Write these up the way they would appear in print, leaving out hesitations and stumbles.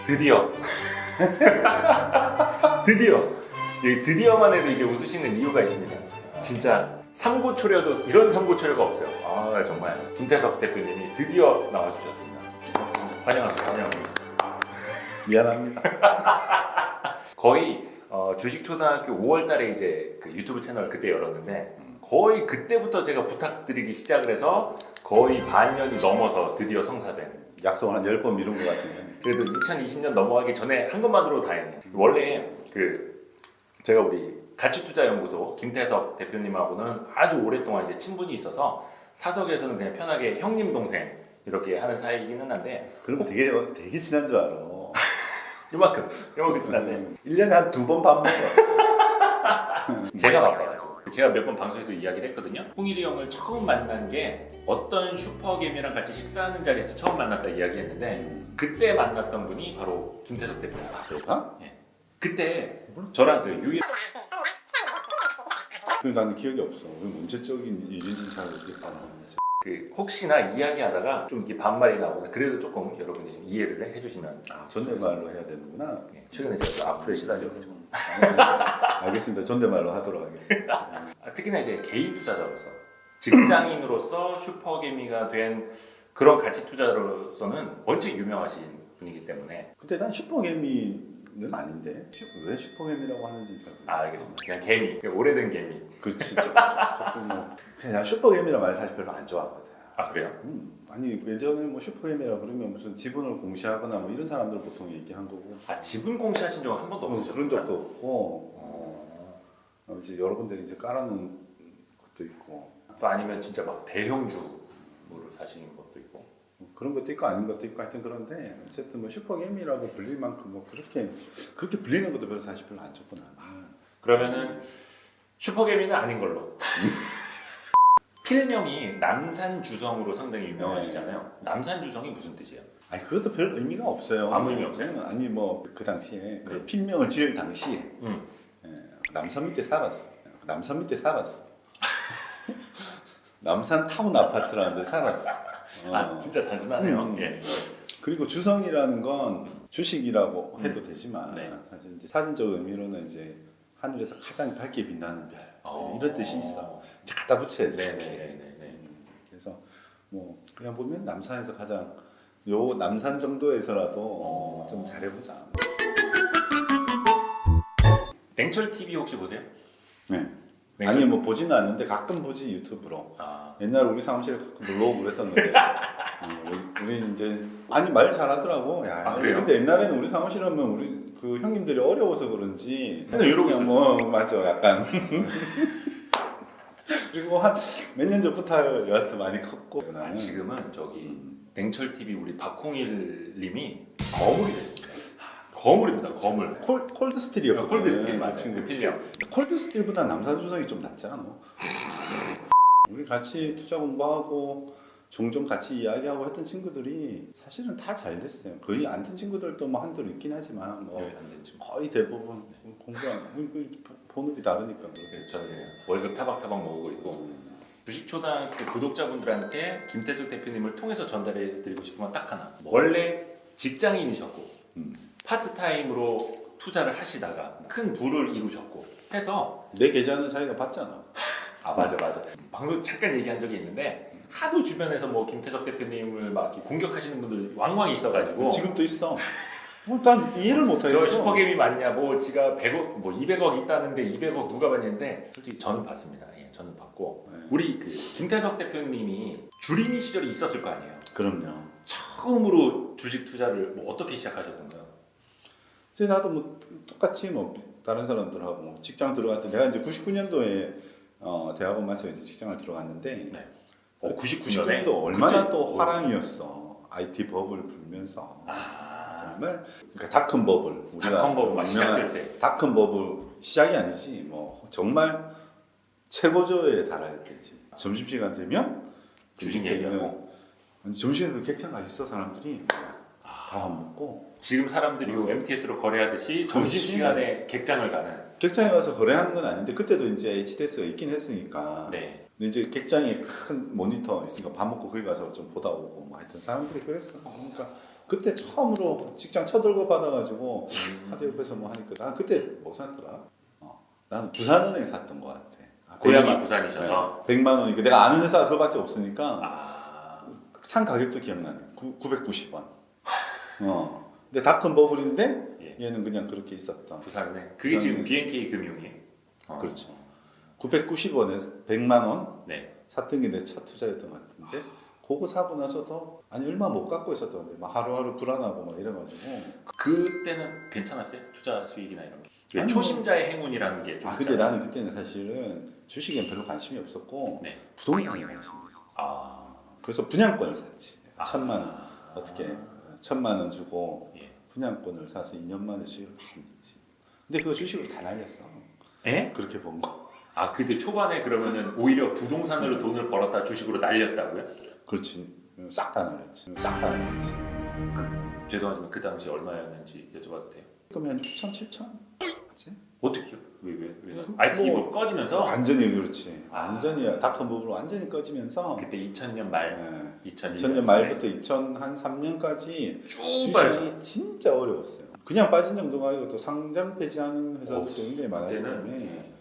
드디어 드디어만 해도 이제 웃으시는 이유가 있습니다. 진짜 삼고초려도 이런 삼고초려가 없어요. 아 정말 김태석 대표님이 드디어 나와주셨습니다. 환영합니다. 미안합니다. 거의 주식초등학교 5월달에 이제 그 유튜브 채널 그때 열었는데 거의 그때부터 제가 부탁드리기 시작을 해서 거의 반년이 넘어서 드디어 성사된. 약속을 한 10번 미룬 것 같은데. 그래도 2020년 넘어가기 전에 한 것만으로도 다행이에요. 원래 제가 우리 가치투자연구소 김태석 대표님하고는 아주 오랫동안 이제 친분이 있어서 사석에서는 그냥 편하게 형님 동생 이렇게 하는 사이이기는 한데. 그럼 되게 친한 줄 알아. 이만큼 지났네. 1년에 한 2번 밥 먹어. 제가 바빠가지고 제가 몇 번 방송에서 이야기를 했거든요. 홍일이 형을 처음 만난 게 어떤 슈퍼게임이랑 같이 식사하는 자리에서 처음 만났다 이야기했는데 그때 만났던 분이 바로 김태석 대표님. 그럴까? 예. 그때 저랑 그 유일 그래서 나는 기억이 없어. 문제적인 일인지 잘 모르겠다. 혹시나 이야기하다가 좀 이렇게 반말이 나오거나 그래도 조금 여러분이 좀 이해를 해주시면. 존댓말로 해야 되는구나. 최근에 제가 악플에 시달려가지고. 알겠습니다. 존댓말로 하도록 하겠습니다. 특히나 이제 개인 투자자로서 직장인으로서 슈퍼개미가 된 그런 가치 투자로서는 원체 유명하신 분이기 때문에. 근데 난 슈퍼개미는 아닌데 왜 슈퍼개미라고 하는지 잘 모르겠어. 알겠습니다. 그냥 개미, 그냥 오래된 개미. 그렇지. 조금 그냥 슈퍼개미라는 말을 사실 별로 안 좋아하거든. 아 그래요? 아니 예전에 뭐 슈퍼개미라 그러면 무슨 지분을 공시하거나 뭐 이런 사람들 보통 얘기한 거고. 아 지분 공시하신 적은 한 번도 없으셨어요? 그런 적도 없고. 이제 여러 군데 이제 깔아놓은 것도 있고. 또 아니면 진짜 막 대형주를 사시는 것도 있고. 그런 것도 있고 아닌 것도 있고 하여튼 그런데 어쨌든 뭐 슈퍼개미라고 불릴 만큼 뭐 그렇게 불리는 것도 별로 사실 별로 안 좋고 나는. 그러면은 슈퍼개미는 아닌 걸로. 필명이 남산주성으로 상당히 유명하시잖아요. 남산주성이 무슨 뜻이에요? 아니 그것도 별 의미가 없어요. 아무 의미 없어요? 아니 뭐 그 당시에 그 필명을 지을 당시에 남산 밑에 살았어. 남산 타운 아파트라는 데 살았어. 아 진짜 단순하네요. 예. 그리고 주성이라는 건 주식이라고 해도 되지만 네. 사실 이제 사전적 의미로는 이제 하늘에서 가장 밝게 빛나는 별 이런 뜻이 있어. 이제 갖다 붙여야지. 네네네. 그래서 뭐 그냥 보면 남산에서 가장 요 남산 정도에서라도 좀 잘해보자. 냉철 TV 혹시 보세요? 네. 냉철... 아니 뭐 보지는 않는데 가끔 보지 유튜브로. 옛날 우리 사무실에 가끔 놀러 오고 그랬었는데 우리 이제 아니 말 잘하더라고. 야, 그래요? 근데 옛날에는 우리 사무실 하면 우리 그 형님들이 어려워서 그런지 근데 이러고 있었죠. 뭐 맞아 약간 그리고 한 몇 년 전부터 여하튼 많이 컸고. 지금은 저기 냉철 TV 우리 박홍일님이 거물이 됐습니다. 거물입니다. 거물. 콜드스틸이었거든. 콜드스틸 맞아요. 그 필명. 콜드스틸보다 남산주성이 좀 낫지 않아? 우리 같이 투자 공부하고 종종 같이 이야기하고 했던 친구들이 사실은 다 잘 됐어요. 거의 안 된 친구들도 뭐 한둘 있긴 하지만 뭐 거의 대부분 공부하고 본업이 다르니까 그렇죠. 월급 타박타박 먹고 있고. 주식초등학교 구독자분들한테 김태석 대표님을 통해서 전달해드리고 싶은 건 딱 하나. 원래 직장인이셨고 파트타임으로 투자를 하시다가 큰 부를 이루셨고 해서 내 계좌는 자기가 받잖아. 아 맞아. 방송 잠깐 얘기한 적이 있는데 하도 주변에서 뭐 김태석 대표님을 막 이렇게 공격하시는 분들 왕왕 있어가지고 지금도 있어. 난 이해를 못하겠어. 저 슈퍼게임이 맞냐, 뭐 지가 100억, 뭐 200억 있다는데 200억 누가 받냐는데 솔직히 저는 봤습니다. 예, 저는 봤고 우리 그 김태석 대표님이 주린이 시절이 있었을 거 아니에요. 그럼요. 처음으로 주식 투자를 뭐 어떻게 시작하셨던가요? 근데 나도 뭐 똑같이 뭐 다른 사람들하고 뭐 직장 들어갔을 때 내가 이제 99년도에 대학원 마쳐 이제 직장을 들어갔는데 99년도 얼마나 그때, 또 화랑이었어. IT 버블 불면서 정말 그러니까 닷컴 버블 우리가 닷컴 버블 시작될 때 닷컴 버블 시작이 아니지 뭐 정말 최고조에 달할 때지. 점심시간 되면 주식 얘기하고 점심에 객장 가 있어 사람들이 밥 안 먹고 지금 사람들이 MTS로 거래하듯이 점심시간에 객장을 가는. 객장에 가서 거래하는 건 아닌데 그때도 이제 HTS가 있긴 했으니까 네. 근데 이제 객장에 큰 모니터 있으니까 밥 먹고 거기 가서 좀 보다 오고 뭐 하여튼 사람들이 그랬어. 그러니까 그때 처음으로 직장 쳐들고 받아가지고 하도 옆에서 뭐 하니까 난 그때 뭐 샀더라? 나는 부산은행 샀던 것 같아. 고향이 부산이셔서 100만 원이니까 그러니까 내가 아는 회사가 그거밖에 없으니까 아, 산 가격도 기억나네. 990원. 근데 다 큰 버블인데 예. 얘는 그냥 그렇게 있었던. 부산은행 그게 지금 부산은행. BNK 금융이에요. 그렇죠. 990원에 100만 원 네. 샀던 게 내 첫 투자였던 것 같은데 그거 사고 나서도 아니 얼마 못 갖고 있었던데 막 하루하루 불안하고 막 이래가지고. 그때는 괜찮았어요? 투자 수익이나 이런 게? 왜 아니, 초심자의 행운이라는 게 좀 근데 있잖아요. 나는 그때는 사실은 주식엔 별로 관심이 없었고 네. 부동산에 관심이 있었어. 아, 그래서 분양권을 샀지. 아. 1,000만 원 어떻게 1,000만 원 주고 예. 분양권을 사서 2년 만에 수익을 많이 냈지. 근데 그거 주식으로 다 날렸어. 에? 그렇게 본 거. 아, 그때 초반에 그러면은 오히려 부동산으로 돈을 벌었다 주식으로 날렸다고요? 그렇지. 싹 다 날렸지. 싹 다 날렸지. 죄송하지만 그 당시 얼마였는지 여쭤봐도 돼요? 그러면 한 6천, 7천? 그치? 어떻게요? 왜? 그, IT 뭐, 뭐 꺼지면서 완전히 그렇지. 아. 완전히 닷컴버블로 완전히 꺼지면서 그때 2000년 말, 네. 2001년 2000년 말부터 2003년까지 쭉 빠져. 주식이 진짜 어려웠어요. 그냥 빠진 정도가 아니고 또 상장 폐지하는 회사들도 굉장히 많았기 그때는 때문에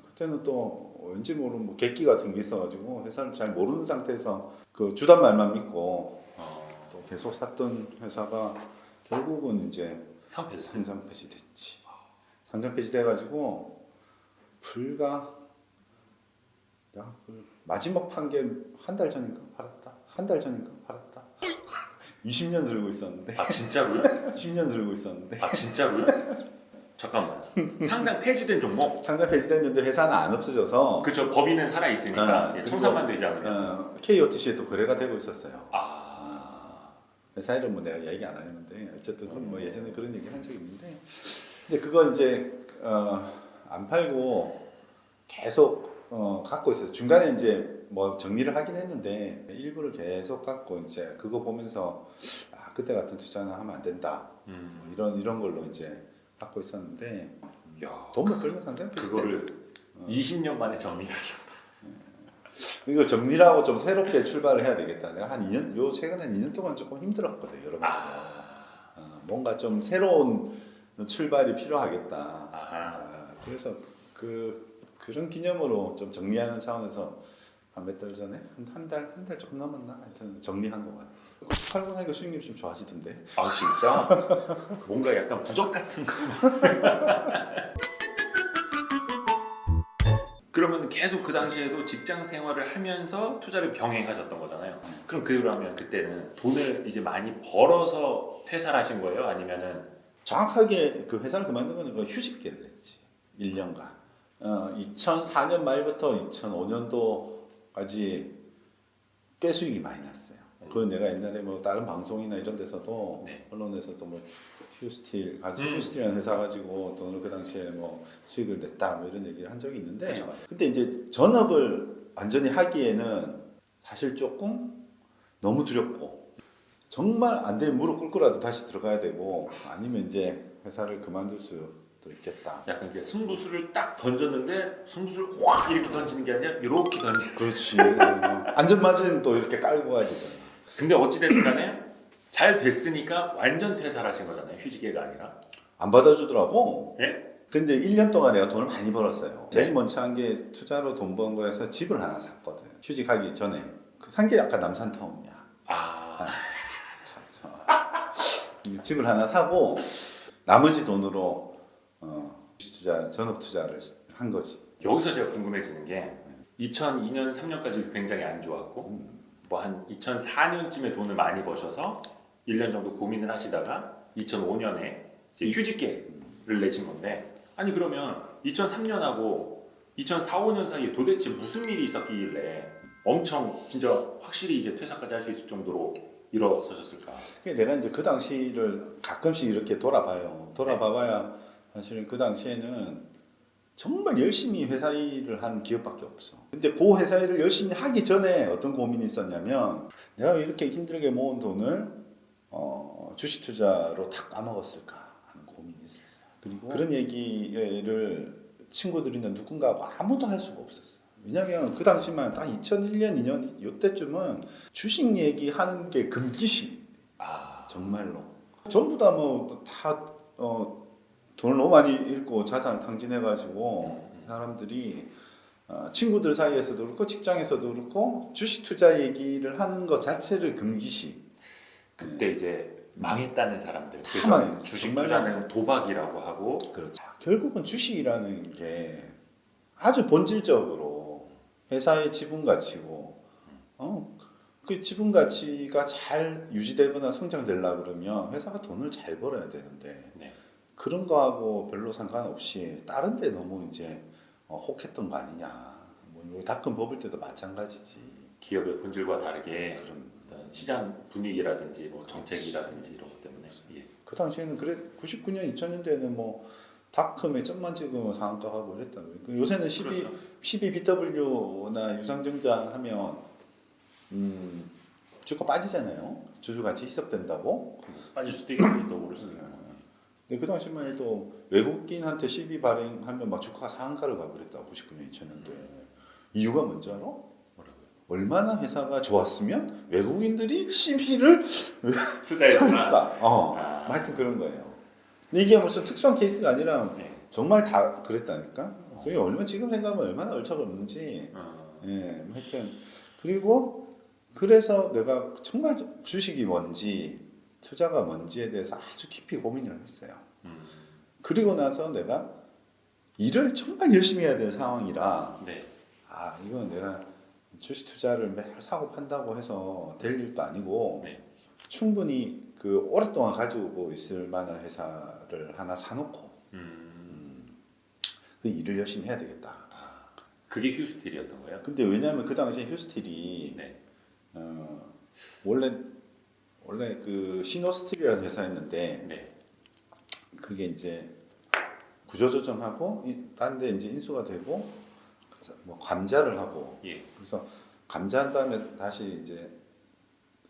그때는 또 왠지 모르는 뭐 객기 같은 게 있어가지고 회사를 잘 모르는 상태에서 그 주단 말만 믿고 또 계속 샀던 회사가 결국은 이제 상패했어요. 상장 폐지됐지. 상장 폐지돼가지고 불과 그 마지막 판게 한 달 전인가 팔았다. 한 달 전인가 팔았다. 20년 들고 있었는데. 아 진짜로요? 10년 들고 있었는데. 아 진짜로요? 잠깐만. 상장 폐지된 종목? 상장 폐지됐는데 회사는 안 없어져서. 그쵸. 법인은 살아 있으니까 그리고, 청산만 되지 않으면. KOTC에 또 거래가 되고 있었어요. 회사 이름 뭐 내가 얘기 안 하는데 어쨌든 뭐 예전에 그런 얘기 한 적이 있는데. 근데 그걸 이제 안 팔고 계속 갖고 있어요. 중간에 이제 뭐 정리를 하긴 했는데 일부를 계속 갖고 이제 그거 보면서 그때 같은 투자는 하면 안 된다. 뭐 이런 걸로 이제 갖고 있었는데 야, 돈만 끌면 상장 그거를 20년 만에 정리하셨다. 이거 정리를 하고 좀 새롭게 출발을 해야 되겠다. 내가 한 2년, 최근에 한 2년 동안 조금 힘들었거든, 여러분. 뭔가 좀 새로운 출발이 필요하겠다. 그래서 그런 기념으로 좀 정리하는 차원에서 한 몇 달 전에 한 달 조금 넘었나? 하여튼 정리한 것 같아. 팔고 나니까 수익률이 좀 좋아지던데. 아 진짜? 뭔가 약간 부적 같은 거. 그러면 계속 그 당시에도 직장 생활을 하면서 투자를 병행하셨던 거잖아요. 그럼 그러면 그때는 돈을 이제 많이 벌어서 퇴사를 하신 거예요? 아니면은 정확하게 그 회사를 그만둔 거는 그 휴직기를 냈지. 1년간. 2004년 말부터 2005년도까지 꽤 수익이 많이 났어요. 그건 내가 옛날에 뭐 다른 방송이나 이런 데서도 언론에서도 뭐 휴스틸 가지고 휴스틸이라는 회사 가지고 돈을 그 당시에 뭐 수익을 냈다 뭐 이런 얘기를 한 적이 있는데 그렇죠. 근데 이제 전업을 완전히 하기에는 사실 조금 너무 두렵고 정말 안 되면 무릎 꿇고라도 다시 들어가야 되고 아니면 이제 회사를 그만둘 수도 있겠다. 약간 이게 승부수를 딱 던졌는데 승부수를 확 이렇게 던지는 게 아니라 이렇게 던지는. 그렇지. 안전마진 또 이렇게 깔고 가야 되잖아. 근데 어찌됐든 간에 잘 됐으니까 완전 퇴사를 하신 거잖아요. 휴직계가 아니라. 안 받아주더라고. 예? 근데 1년 동안 내가 돈을 많이 벌었어요. 제일 먼저 한 게 투자로 돈 번 거에서 집을 하나 샀거든. 휴직하기 전에. 산 게 아까 남산타운이야. 집을 하나 사고 나머지 돈으로 전업 투자를 한 거지. 여기서 제가 궁금해지는 게 2002년 3년까지 굉장히 안 좋았고 뭐 한 2004년쯤에 돈을 많이 버셔서 1년 정도 고민을 하시다가 2005년에 이제 휴직계를 내신 건데 아니 그러면 2003년하고 2004, 5년 사이에 도대체 무슨 일이 있었길래 엄청 진짜 확실히 이제 퇴사까지 할 수 있을 정도로 일어서셨을까? 내가 이제 그 당시를 가끔씩 이렇게 돌아봐요. 돌아봐봐야 사실은 그 당시에는 정말 열심히 회사 일을 한 기업밖에 없어. 근데 그 회사 일을 열심히 하기 전에 어떤 고민이 있었냐면 내가 왜 이렇게 힘들게 모은 돈을 주식 투자로 다 까먹었을까 하는 고민이 있었어요. 그리고 그런 얘기를 친구들이나 누군가하고 아무도 할 수가 없었어. 왜냐면 그 당시만 딱 2001년, 2년 이때쯤은 주식 얘기하는 게 금기시. 정말로. 전부 다 뭐 다 돈을 너무 많이 잃고 자산을 탕진해가지고 사람들이 친구들 사이에서도 그렇고 직장에서도 그렇고 주식 투자 얘기를 하는 것 자체를 금기시. 그때 이제 망했다는 사람들. 다 그래서 망했죠. 주식 정말 투자는 도박이라고 하고. 그렇죠. 결국은 주식이라는 게 아주 본질적으로 회사의 지분 가치고, 그 지분 가치가 잘 유지되거나 성장되려 그러면 회사가 돈을 잘 벌어야 되는데 네. 그런 거하고 별로 상관없이 다른 데 너무 이제 혹했던 거 아니냐. 뭐 닷컴 버블 때도 마찬가지지. 기업의 본질과 다르게 그런 어떤 시장 분위기라든지 뭐 정책이라든지 이런 것 때문에. 예. 그 당시에는 그래 99년 2000년대에는 뭐 닷컴에 점만 찍으면 상한가 가고 그랬다. 요새는 그렇죠. 12BW나 유상증자 하면 주가 빠지잖아요. 주주 가치 희석된다고. 빠질 수도 있고 또 오를 수도 있고. 근데 그 당시만 해도 외국인한테 12 발행하면 막 주가가 상한가를 가고 그랬다. 99년 2000년도에. 이유가 뭔지 알아? 뭐라고요? 얼마나 회사가 좋았으면 외국인들이 12를 투자했구나. 하여튼 그런 거예요. 근데 이게 무슨 특수한 케이스가 아니라 네. 정말 다 그랬다니까. 그게 얼마 지금 생각하면 얼마나 얼차없는지. 예, 하여튼 그리고 그래서 내가 정말 주식이 뭔지 투자가 뭔지에 대해서 아주 깊이 고민을 했어요. 그리고 나서 내가 일을 정말 열심히 해야 되는 상황이라 네. 이건 내가 주식 투자를 매일 사고 판다고 해서 될 일도 아니고 네. 충분히 그 오랫동안 가지고 있을 만한 회사를 하나 사놓고 그 일을 열심히 해야 되겠다. 그게 휴스틸이었던 거예요? 근데 왜냐하면 그 당시에 휴스틸이 네. 원래 그 시노스틸이라는 회사였는데 네. 그게 이제 구조조정하고 딴 데 이제 인수가 되고 그래서 뭐 감자를 하고 예. 그래서 감자한 다음에 다시 이제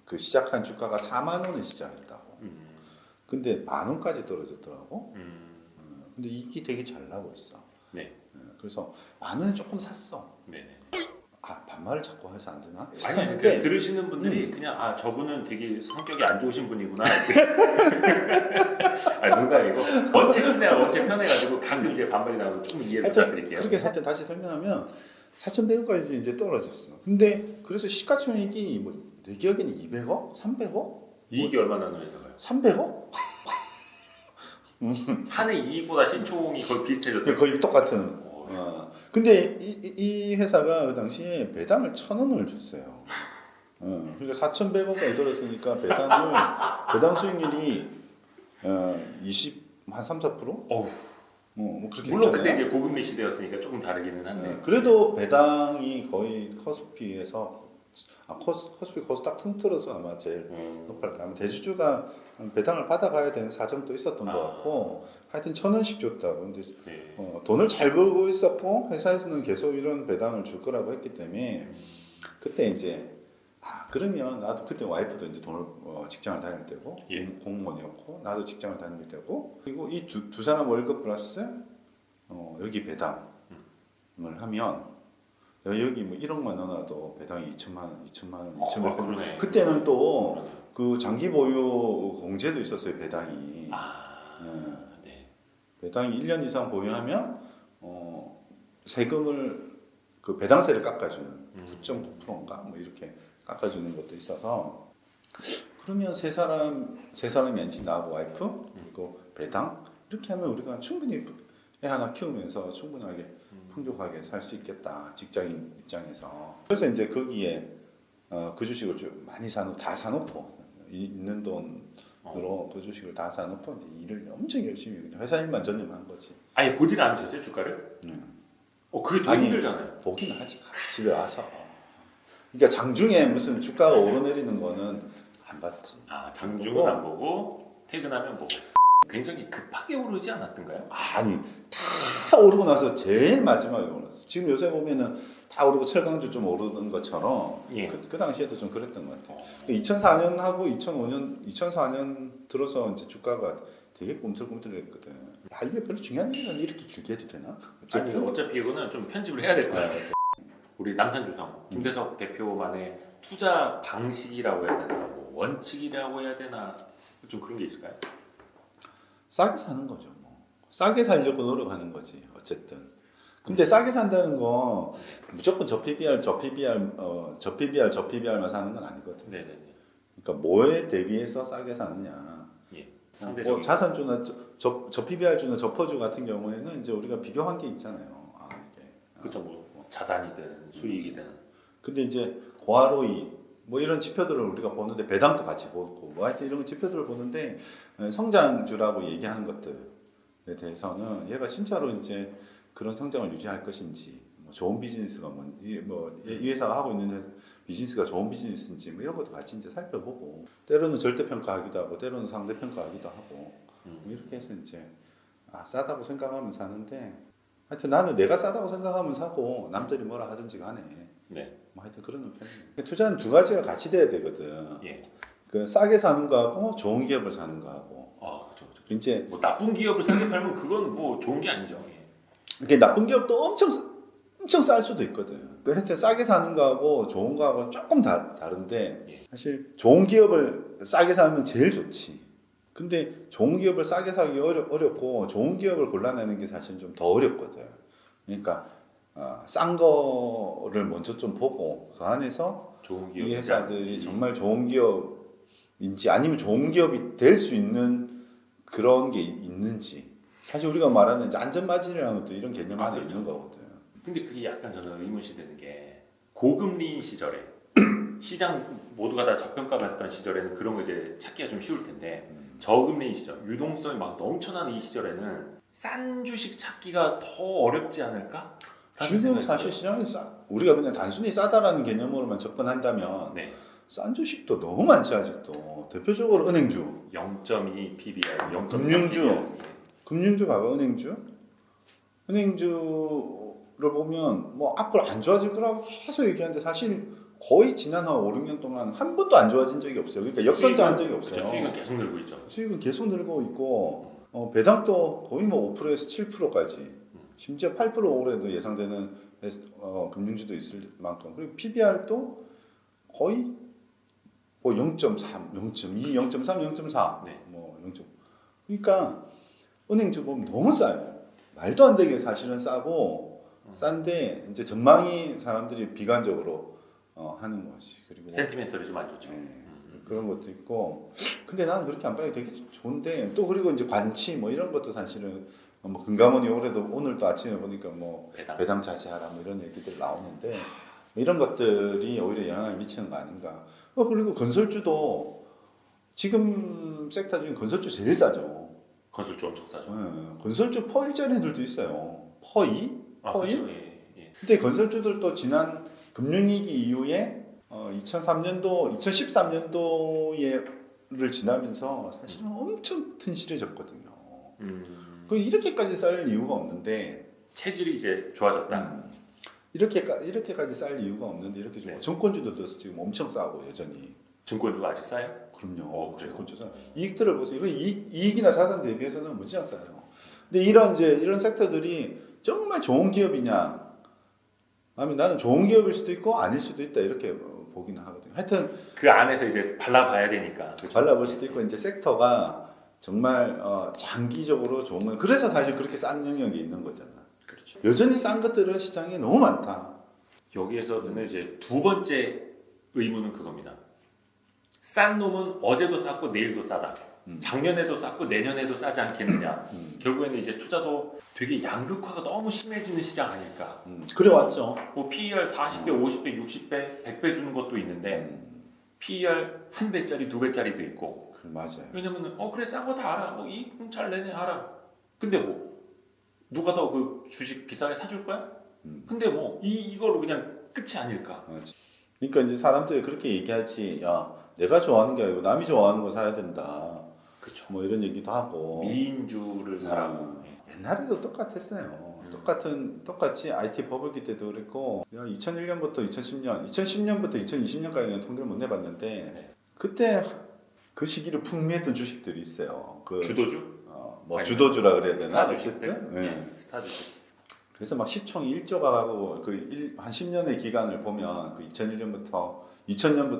그 시작한 주가가 4만 원에 시작했다고. 근데 10,000원까지 떨어졌더라고. 근데 이게 되게 잘 나고 있어. 네. 그래서 10,000원에 조금 샀어. 네네. 반말을 자꾸 해서 안 되나? 아니 샀는데 들으시는 분들이 그냥 저분은 되게 성격이 안 좋으신 분이구나. 농담이고 원체 친해야 원체 편해가지고 가끔 이제 반말이 나오면 좀 이해를 부탁드릴게요. 그렇게 살 때 다시 설명하면 4,100원까지 이제 떨어졌어. 근데 그래서 시가총액이 뭐 내 기억에는 200억, 300억, 이익이 얼마 나는 회사가요? 300억? 한 해 이익보다 신총이 거의 비슷해졌대요. 거의 똑같은. 근데 이 회사가 그 당시에 배당을 1,000원을 줬어요. 그러니까 4,100원까지 떨어졌으니까 배당 수익률이 20한 3, 4%? 뭐 그렇게 물론 했잖아요. 그때 이제 고금리 시대였으니까 조금 다르기는 한데. 그래도 배당이 거의 코스피에서 코스피 거기서 딱 통틀어서 아마 제일 높을까. 아마 대주주가 배당을 받아가야 되는 사정도 있었던 것 같고 하여튼 1,000원씩 줬다고. 근데 네. 돈을 잘 벌고 있었고 회사에서는 계속 이런 배당을 줄 거라고 했기 때문에 그때 이제 그러면 나도 그때 와이프도 이제 직장을 다닐 때고 예. 공무원이었고 나도 직장을 다닐 때고 그리고 이 두 사람 월급 플러스 여기 배당을 하면 여기 뭐 1억만 넣어놔도 배당이 2천만 원, 2천몇 원. 그때는 또 그 장기 보유 공제도 있었어요, 배당이. 네. 배당이 1년 이상 보유하면 세금을 그 배당세를 깎아주는 9.9%인가 뭐 이렇게 깎아주는 것도 있어서 그러면 세 사람이 앉지 나하고 와이프 그리고 배당 이렇게 하면 우리가 충분히 애 하나 키우면서 충분하게 풍족하게 살 수 있겠다 직장인 입장에서. 그래서 이제 거기에 그 주식을 좀 많이 다 사놓고 있는 돈으로 그 주식을 다 사놓고 이제 일을 엄청 열심히 그냥 회사 일만 전념한 거지. 아예 보질 않으셨어요 주가를? 그게 더 힘들잖아요. 보긴 하지 집에 와서. 그러니까 장중에 무슨 주가가 오르내리는 거는 안 봤지. 장중은 안 보고 퇴근하면 보고. 굉장히 급하게 오르지 않았던가요? 아니 다 오르고 나서 제일 마지막에 올랐어. 지금 요새 보면은 다 오르고 철강주 좀 오르는 것처럼 예. 그 당시에도 좀 그랬던 것 같아요. 2004년하고 2004년 들어서 이제 주가가 되게 꿈틀꿈틀했거든. 이게 별로 중요한 얘기는 이렇게 길게 해도 되나? 아니 어차피 이거는 좀 편집을 해야 될 것 같아요. 우리 남산주성 김대석 대표만의 투자 방식이라고 해야 되나, 뭐 원칙이라고 해야 되나, 좀 그런 게 있을까요? 싸게 사는 거죠. 뭐. 싸게 살려고 노력하는 거지. 어쨌든. 근데 싸게 산다는 거 무조건 저 PBR만 사는 건 아니거든. 네네네. 그러니까 뭐에 대비해서 싸게 사느냐. 예. 상대적인. 뭐 자산주나 저 PBR주나 저퍼주 같은 경우에는 이제 우리가 비교한 게 있잖아요. 아, 이게. 그렇죠. 뭐 자산이든 수익이든. 근데 이제 고ROE 뭐 이런 지표들을 우리가 보는데 배당도 같이 보고 뭐 하여튼 이런 지표들을 보는데 성장주라고 얘기하는 것들에 대해서는 얘가 진짜로 이제 그런 성장을 유지할 것인지 뭐 좋은 비즈니스가 이 회사가 하고 있는 비즈니스가 좋은 비즈니스인지 뭐 이런 것도 같이 이제 살펴보고 때로는 절대평가하기도 하고 때로는 상대평가하기도 하고 뭐 이렇게 해서 이제 싸다고 생각하면 사는데 하여튼 나는 내가 싸다고 생각하면 사고 남들이 뭐라 하든지 간에 네. 뭐 하여튼 그러는 편이에요. 투자는 두 가지가 같이 돼야 되거든. 예. 그 싸게 사는 거하고 좋은 기업을 사는 거하고. 그렇죠. 이제 뭐 나쁜 기업을 싸게 팔면 그건 뭐 좋은 게 아니죠. 예. 이게 나쁜 기업도 엄청 쌀 수도 있거든. 그 하여튼 싸게 사는 거하고 좋은 거하고 조금 다른데 예. 사실 좋은 기업을 싸게 사면 제일 좋지. 근데 좋은 기업을 싸게 사기 어렵고 좋은 기업을 골라내는 게 사실 좀 더 어렵거든. 그러니까 싼 거를 먼저 좀 보고 그 안에서 좋은 이 회사들이 기업인지. 정말 좋은 기업인지 아니면 좋은 기업이 될 수 있는 그런 게 있는지. 사실 우리가 말하는 이제 안전마진이라는 것도 이런 개념 안에 그렇죠. 있는 거거든. 근데 그게 약간 저는 의문시되는 게 고금리인 시절에 시장 모두가 다 저평가받던 시절에는 그런 거 이제 찾기가 좀 쉬울 텐데 저금리인 시절, 유동성이 막 넘쳐나는 이 시절에는 싼 주식 찾기가 더 어렵지 않을까? 지금 사실 시장이 우리가 그냥 단순히 싸다라는 개념으로만 접근한다면 네. 싼 주식도 너무 많지 아직도. 대표적으로 은행주, 0.2 PBR, 0.3 금융주. PBR. 금융주 봐봐. 은행주를 보면 뭐 앞으로 안 좋아질 거라고 계속 얘기하는데 사실 거의 지난 한 5, 6년 동안 한 번도 안 좋아진 적이 없어요. 그러니까 역선장한 적이 없어요. 그렇죠. 수익은 계속 늘고 있죠. 수익은 계속 늘고 있고 배당도 거의 뭐 5%에서 7%까지 심지어 8% 올해도 예상되는 금융주도 있을 만큼 그리고 PBR도 거의 뭐 0.3, 0.2, 0.3, 0.4 네. 뭐 0. 그러니까 은행주 보면 너무 싸요. 말도 안 되게 사실은 싸고 싼데 이제 전망이 사람들이 비관적으로 하는 것이 그리고 센티멘털이 좀 안 좋죠. 그런 것도 있고 근데 나는 그렇게 안 봐요. 되게 좋은데 또 그리고 이제 관치 뭐 이런 것도 사실은 뭐 금감원이 올해도 오늘도 아침에 보니까 뭐 배당 자제하라 뭐 이런 얘기들 나오는데 이런 것들이 오히려 영향을 미치는 거 아닌가. 그리고 건설주도 지금 섹터 중에 건설주 제일 싸죠. 건설주 엄청 싸죠. 건설주 퍼일짜리들도 있어요. 퍼이? 그렇죠. 예. 근데 건설주들도 지난 금융위기 이후에 2003년도, 2013년도를 지나면서 사실은 엄청 튼실해졌거든요. 그 이렇게까지 쌀 이유가 없는데 체질이 이제 좋아졌다. 이렇게까지 쌀 이유가 없는데 이렇게 좀 증권주들도 지금 엄청 싸고 여전히. 증권주가 아직 싸요? 그럼요. 그래요? 증권주 이익들을 보세요. 이거 이익이나 자산 대비해서는 무지하게 싸요. 근데 이런 섹터들이 정말 좋은 기업이냐? 아니면 나는 좋은 기업일 수도 있고 아닐 수도 있다 이렇게 보기는 하거든요. 하여튼 그 안에서 이제 발라봐야 되니까. 그렇죠? 발라볼 수도 있고 이제 섹터가 정말 장기적으로 좋은 건 그래서 사실 그렇게 싼 영역이 있는 거잖아. 그렇죠. 여전히 싼 것들은 시장에 너무 많다. 여기에서 드는 이제 두 번째 의문은 그겁니다. 싼 놈은 어제도 쌌고 내일도 싸다. 작년에도 쌌고 내년에도 싸지 않겠느냐. 결국에는 이제 투자도 되게 양극화가 너무 심해지는 시장 아닐까. 그래 왔죠. 뭐 PER 40배, 50배, 60배, 100배 주는 것도 있는데 PER 1배짜리, 2배짜리도 있고. 맞아요. 왜냐면은 그래 싼 거 다 알아. 이익 잘 내네 알아. 근데 뭐 누가 더 그 주식 비싸게 사줄 거야? 근데 뭐 이걸로 그냥 끝이 아닐까. 그러니까 이제 사람들이 그렇게 얘기하지. 야, 내가 좋아하는 게 아니고 남이 좋아하는 거 사야 된다. 그렇죠. 뭐 이런 얘기도 하고. 미인주를 사라고. 옛날에도 똑같았어요. 똑같이 IT 버블기 때도 그랬고 2001년부터 2010년부터 2020년까지는 통계를 못 내봤는데 그때 그 시기를 풍미했던 주식들이 있어요. 주도주? 뭐 주도주라 그래야 되나? 스타 주식들? 어쨌든 스타 주식. 그래서 막 시총 1조가 가고 한 10년의 기간을 보면 그 2000년부터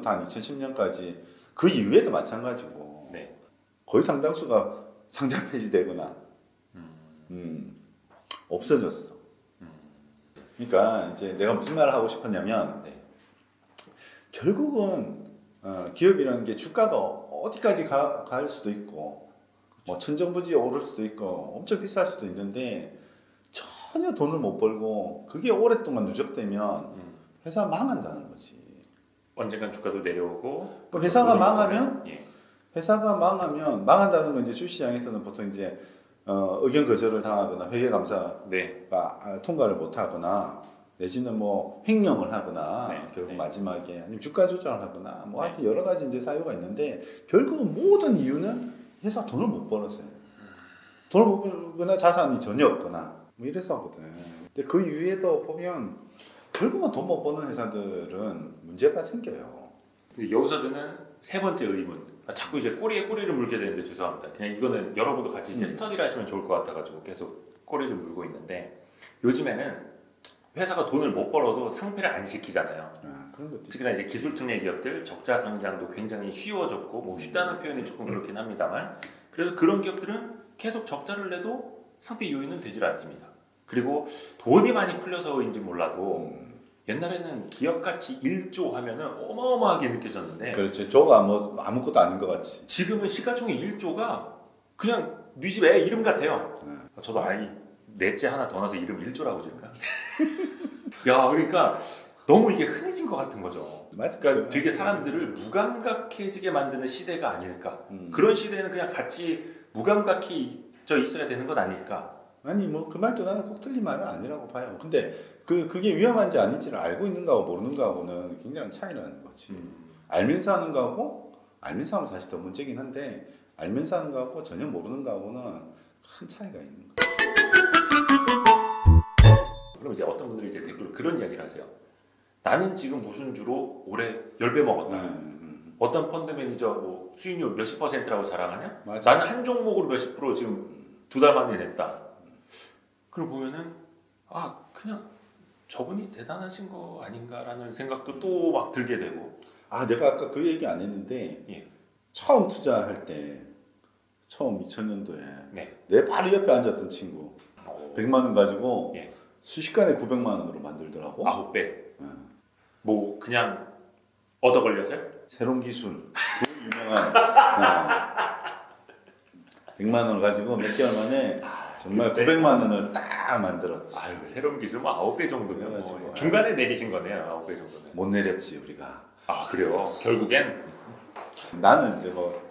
한 2010년까지 그 이후에도 마찬가지고 네. 거의 상당수가 상장 폐지되거나 없어졌어. 그러니까 이제 내가 무슨 말을 하고 싶었냐면 네. 결국은 기업이라는 게 주가가 어디까지 갈 수도 있고 뭐 천정부지에 오를 수도 있고 엄청 비쌀 수도 있는데 전혀 돈을 못 벌고 그게 오랫동안 누적되면 회사 망한다는 거지. 언젠간 주가도 내려오고 그럼 회사가 돈을 망하면 예. 회사가 망한다는 건 이제 주시장에서는 보통 이제 의견 거절을 당하거나 회계 감사가 네. 통과를 못 하거나 내지는 뭐 횡령을 하거나 네, 결국 네. 마지막에 아니면 주가 조작을 하거나 뭐 네. 하여튼 여러 가지 이제 사유가 있는데 결국은 모든 이유는 회사 돈을 못 벌어서요. 돈을 못 벌거나 자산이 전혀 없거나 뭐 이래서 하거든. 근데 그 이후에도 보면 결국은 돈 못 버는 회사들은 문제가 생겨요. 근데 여기서 드는 세 번째 의문. 자꾸 이제 꼬리에 꼬리를 물게 되는데 죄송합니다. 그냥 이거는 여러분도 같이 이제 스터디를 하시면 좋을 것 같아가지고 계속 꼬리를 물고 있는데 요즘에는 회사가 돈을 못 벌어도 상폐를 안 시키잖아요. 그런 것도 특히나 이제 기술 특례 기업들 적자 상장도 굉장히 쉬워졌고 뭐 쉽다는 표현이 조금 그렇긴 합니다만 그래서 그런 기업들은 계속 적자를 내도 상폐 요인은 되질 않습니다. 그리고 돈이 많이 풀려서인지 몰라도 옛날에는 기업 가치 1조 하면은 어마어마하게 느껴졌는데 그렇지. 조가 뭐 아무것도 아닌 것 같지. 지금은 시가총액 1조가 그냥 네 집 애 이름 같아요. 저도 아이 넷째 하나 더 낳아서 이름 1조라고 지을까? 야, 그러니까 너무 이게 흔해진 것 같은 거죠. 맞아. 그러니까 되게 사람들을 무감각해지게 만드는 시대가 아닐까. 그런 시대에는 그냥 같이 무감각해져 있어야 되는 것 아닐까. 아니 뭐 그 말도 나는 꼭 틀린 말은 아니라고 봐요. 근데 그게 위험한지 아닌지를 알고 있는 거하고 모르는 거하고는 굉장한 차이라는 거지. 알면서 하는 거하고 알면서 하면 사실 더 문제긴 한데 알면서 하는 거하고 전혀 모르는 거하고는 큰 차이가 있는 거예요. 그럼 이제 어떤 분들이 이제 댓글로 그런 이야기를 하세요. 나는 지금 무슨 주로 올해 10배 먹었다. 어떤 펀드 매니저 뭐 수익률 몇십 %라고 자랑하냐? 맞아. 나는 한 종목으로 몇십 프로 지금 2달 만에 냈다. 그걸 보면은 그냥 저분이 대단하신 거 아닌가라는 생각도 또 막 들게 되고. 내가 아까 그 얘기 안 했는데 예. 처음 투자할 때 처음 2000년도에 네. 내 바로 옆에 앉았던 친구 100만 원 가지고 예. 순식간에 900만 원으로 만들더라고. 9배. 뭐 그냥 얻어 걸려서요? 새로운 기술, 그 유명한 100만 원을 가지고 몇 개월 만에 정말 그때? 900만 원을 딱 만들었지. 아유, 새로운 기술 뭐 9배 정도면 그래가지고, 뭐 중간에 내리신 거네요. 9배 정도면. 못 내렸지 우리가. 그래요. 결국엔 나는 이제 뭐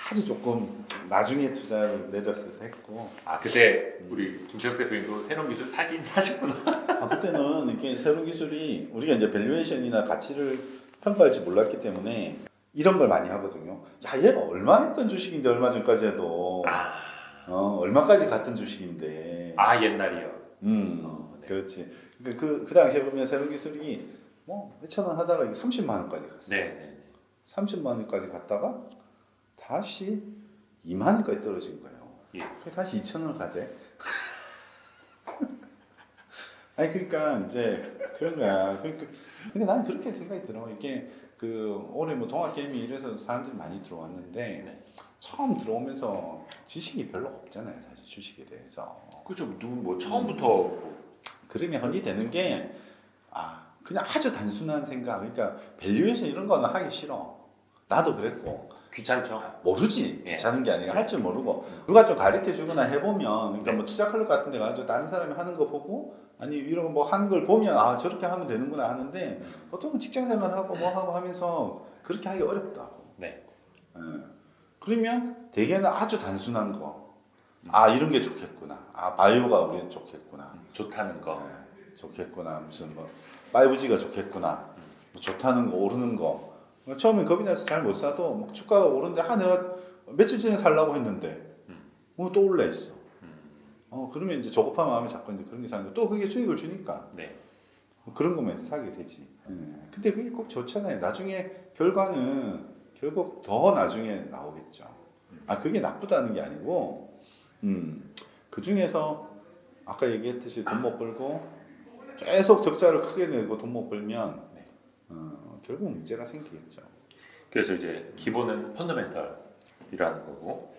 아주 조금 나중에 투자를 내렸을 때 했고. 그때 우리 김철수 대표님도 새로운 기술 사긴 사셨구나. 그때는 이렇게 새로운 기술이 우리가 이제 밸류에이션이나 가치를 평가할 줄 몰랐기 때문에 이런 걸 많이 하거든요. 야, 얘가 얼마 했던 주식인데 얼마 전까지 해도 얼마까지 갔던 주식인데. 옛날이요. 네. 그렇지. 그 당시에 보면 새로운 기술이 뭐 몇천 원 하다가 이게 30만 원까지 갔어. 네. 30만 원까지 갔다가 다시 2만 원까지 떨어진 거예요. 예. 그래 다시 2천 원을 가대. 아니 그러니까 이제 그런 거야. 근데 나는 그렇게 생각이 들어. 이게 올해 뭐 동학 게임이 이래서 사람들이 많이 들어왔는데 네. 처음 들어오면서 지식이 별로 없잖아요, 사실 주식에 대해서. 그렇죠. 누군 뭐 처음부터 그러면 흔히 되는 게 그냥 아주 단순한 생각. 그러니까 밸류에이션 이런 거는 하기 싫어. 나도 그랬고. 귀찮죠. 모르지. 예. 괜찮은 게 아니라 할 줄 모르고 누가 좀 가르쳐 주거나 해보면 그러니까 뭐 투자 클럽 같은 데 가서 다른 사람이 하는 거 보고 아니 이런 뭐 하는 걸 보면 저렇게 하면 되는구나 하는데 보통은 직장 생활하고 뭐 하고 하면서 그렇게 하기 어렵다고. 네. 그러면 대개는 아주 단순한 거. 이런 게 좋겠구나. 바이오가 우리는 좋겠구나. 좋다는 거. 좋겠구나. 무슨 뭐 5G가 좋겠구나. 뭐 좋다는 거 오르는 거. 처음엔 겁이 나서 잘 못 사도 막 주가가 오르는데 내가 며칠 전에 살라고 했는데 또 올라 있어. 그러면 이제 조급한 마음이 자꾸 이제 그런 게 사는 거. 또 그게 수익을 주니까 네. 그런 거면 사게 되지. 근데 그게 꼭 좋잖아요. 나중에 결과는 결국 더 나중에 나오겠죠. 그게 나쁘다는 게 아니고 그 중에서 아까 얘기했듯이 돈 못 벌고 계속 적자를 크게 내고 돈 못 벌면 결국 문제가 생기겠죠. 그래서 이제 기본은 펀더멘털이라는 거고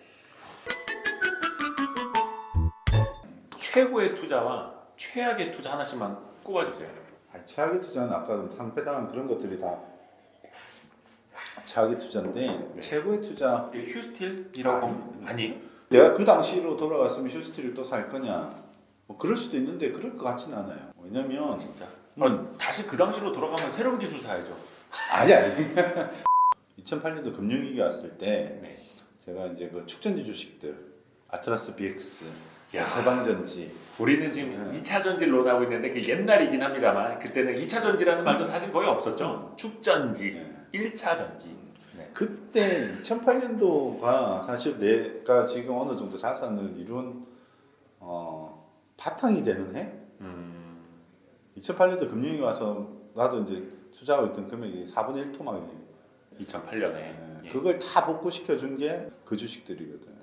최고의 투자와 최악의 투자 하나씩만 꼽아주세요. 최악의 투자는 아까 상패당한 그런 것들이 다 최악의 투자인데 네. 최고의 투자 휴스틸이라고 아니 내가 그 당시로 돌아갔으면 휴스틸을 또 살 거냐 뭐 그럴 수도 있는데 그럴 것 같지는 않아요. 왜냐면 진짜 다시 그 당시로 돌아가면 새로운 기술 사야죠. 아니 2008년도 금융위기 왔을 때 네. 제가 이제 그 축전지 주식들 아트라스 BX 야. 세방전지 우리는 지금 2차 전지를 논하고 있는데 그 옛날이긴 합니다만 그때는 2차 전지라는 말도 사실 거의 없었죠. 축전지, 네. 1차 전지. 네. 그때 2008년도가 사실 내가 지금 어느 정도 자산을 이룬 바탕이 되는 해. 2008년도 금융이 와서 나도 이제 투자하고 있던 금액이 4분의 1 토막이 2008년에 그걸 다 복구시켜 준 게 그 주식들이거든.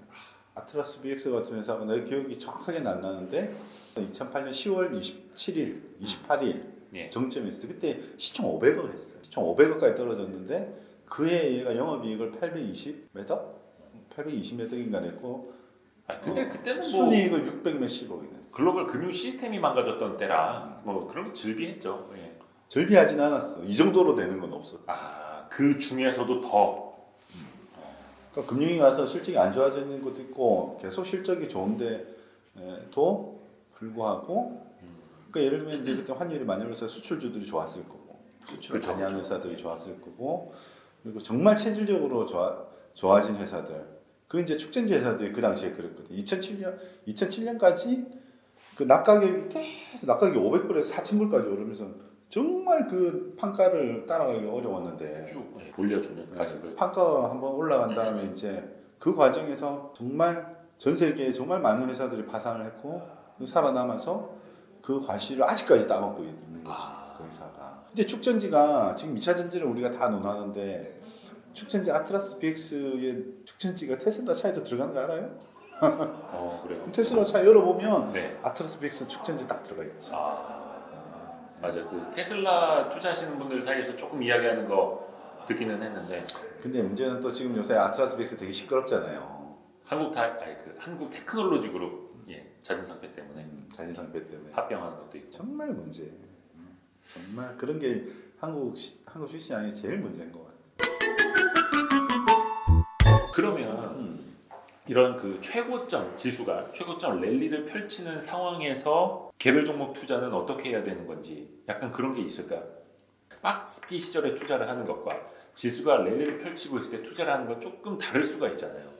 아트라스 BX 같은 회사가 내 기억이 정확하게는 안 나는데 2008년 10월 27일, 28일 예. 정점이 있을 때 그때 시총 500억 했어요. 시총 500억까지 떨어졌는데 그 해에 얘가 영업이익을 820매덕인가 냈고 근데 그때는 뭐 순이익을 600 몇십억이 냈어요. 글로벌 금융 시스템이 망가졌던 때라 뭐 그런 게 즐비했죠. 예. 절비하진 않았어. 이 정도로 되는 건 없어. 그 중에서도 더 그러니까 금융이 와서 실적이 안 좋아지는 것도 있고 계속 실적이 좋은데도 불구하고 그러니까 예를 들면 이제 그때 환율이 많이 올라서 수출주들이 좋았을 거고 수출을 많이 하는 회사들이 좋았을 거고 그리고 정말 체질적으로 좋아진 회사들 그 이제 축전지 회사들이 그 당시에 그랬거든. 2007년까지 그 낙가격이 계속 낙가격이 500불에서 4,000불까지 오르면서 정말 그 판가를 따라가기 어려웠는데 쭉 올려주는 가격을 판가가 한번 올라간 다음에 이제 그 과정에서 정말 전 세계에 정말 많은 회사들이 파산을 했고 살아남아서 그 과실을 아직까지 따먹고 있는 거지 그 회사가. 근데 축전지가 지금 2차 전지를 우리가 다 논하는데 축전지 아트라스 BX의 축전지가 테슬라 차에도 들어가는 거 알아요? 그래요? 테슬라 차 열어보면 네. 아트라스 BX 축전지 딱 들어가 있지. 맞아요. 그 테슬라 투자하시는 분들 사이에서 조금 이야기하는 거 듣기는 했는데. 근데 문제는 또 지금 요새 아트라스 BX 되게 시끄럽잖아요. 한국 테크놀로지 그룹 자진상패 때문에 자진상패 때문에 합병하는 것도 있고. 정말 문제. 정말 그런 게 한국 주식시장이 제일 문제인 것 같아요. 그러면 이런 그 최고점 지수가 최고점 랠리를 펼치는 상황에서 개별 종목 투자는 어떻게 해야 되는 건지 약간 그런 게 있을까? 박스피 시절에 투자를 하는 것과 지수가 랠리를 펼치고 있을 때 투자를 하는 건 조금 다를 수가 있잖아요.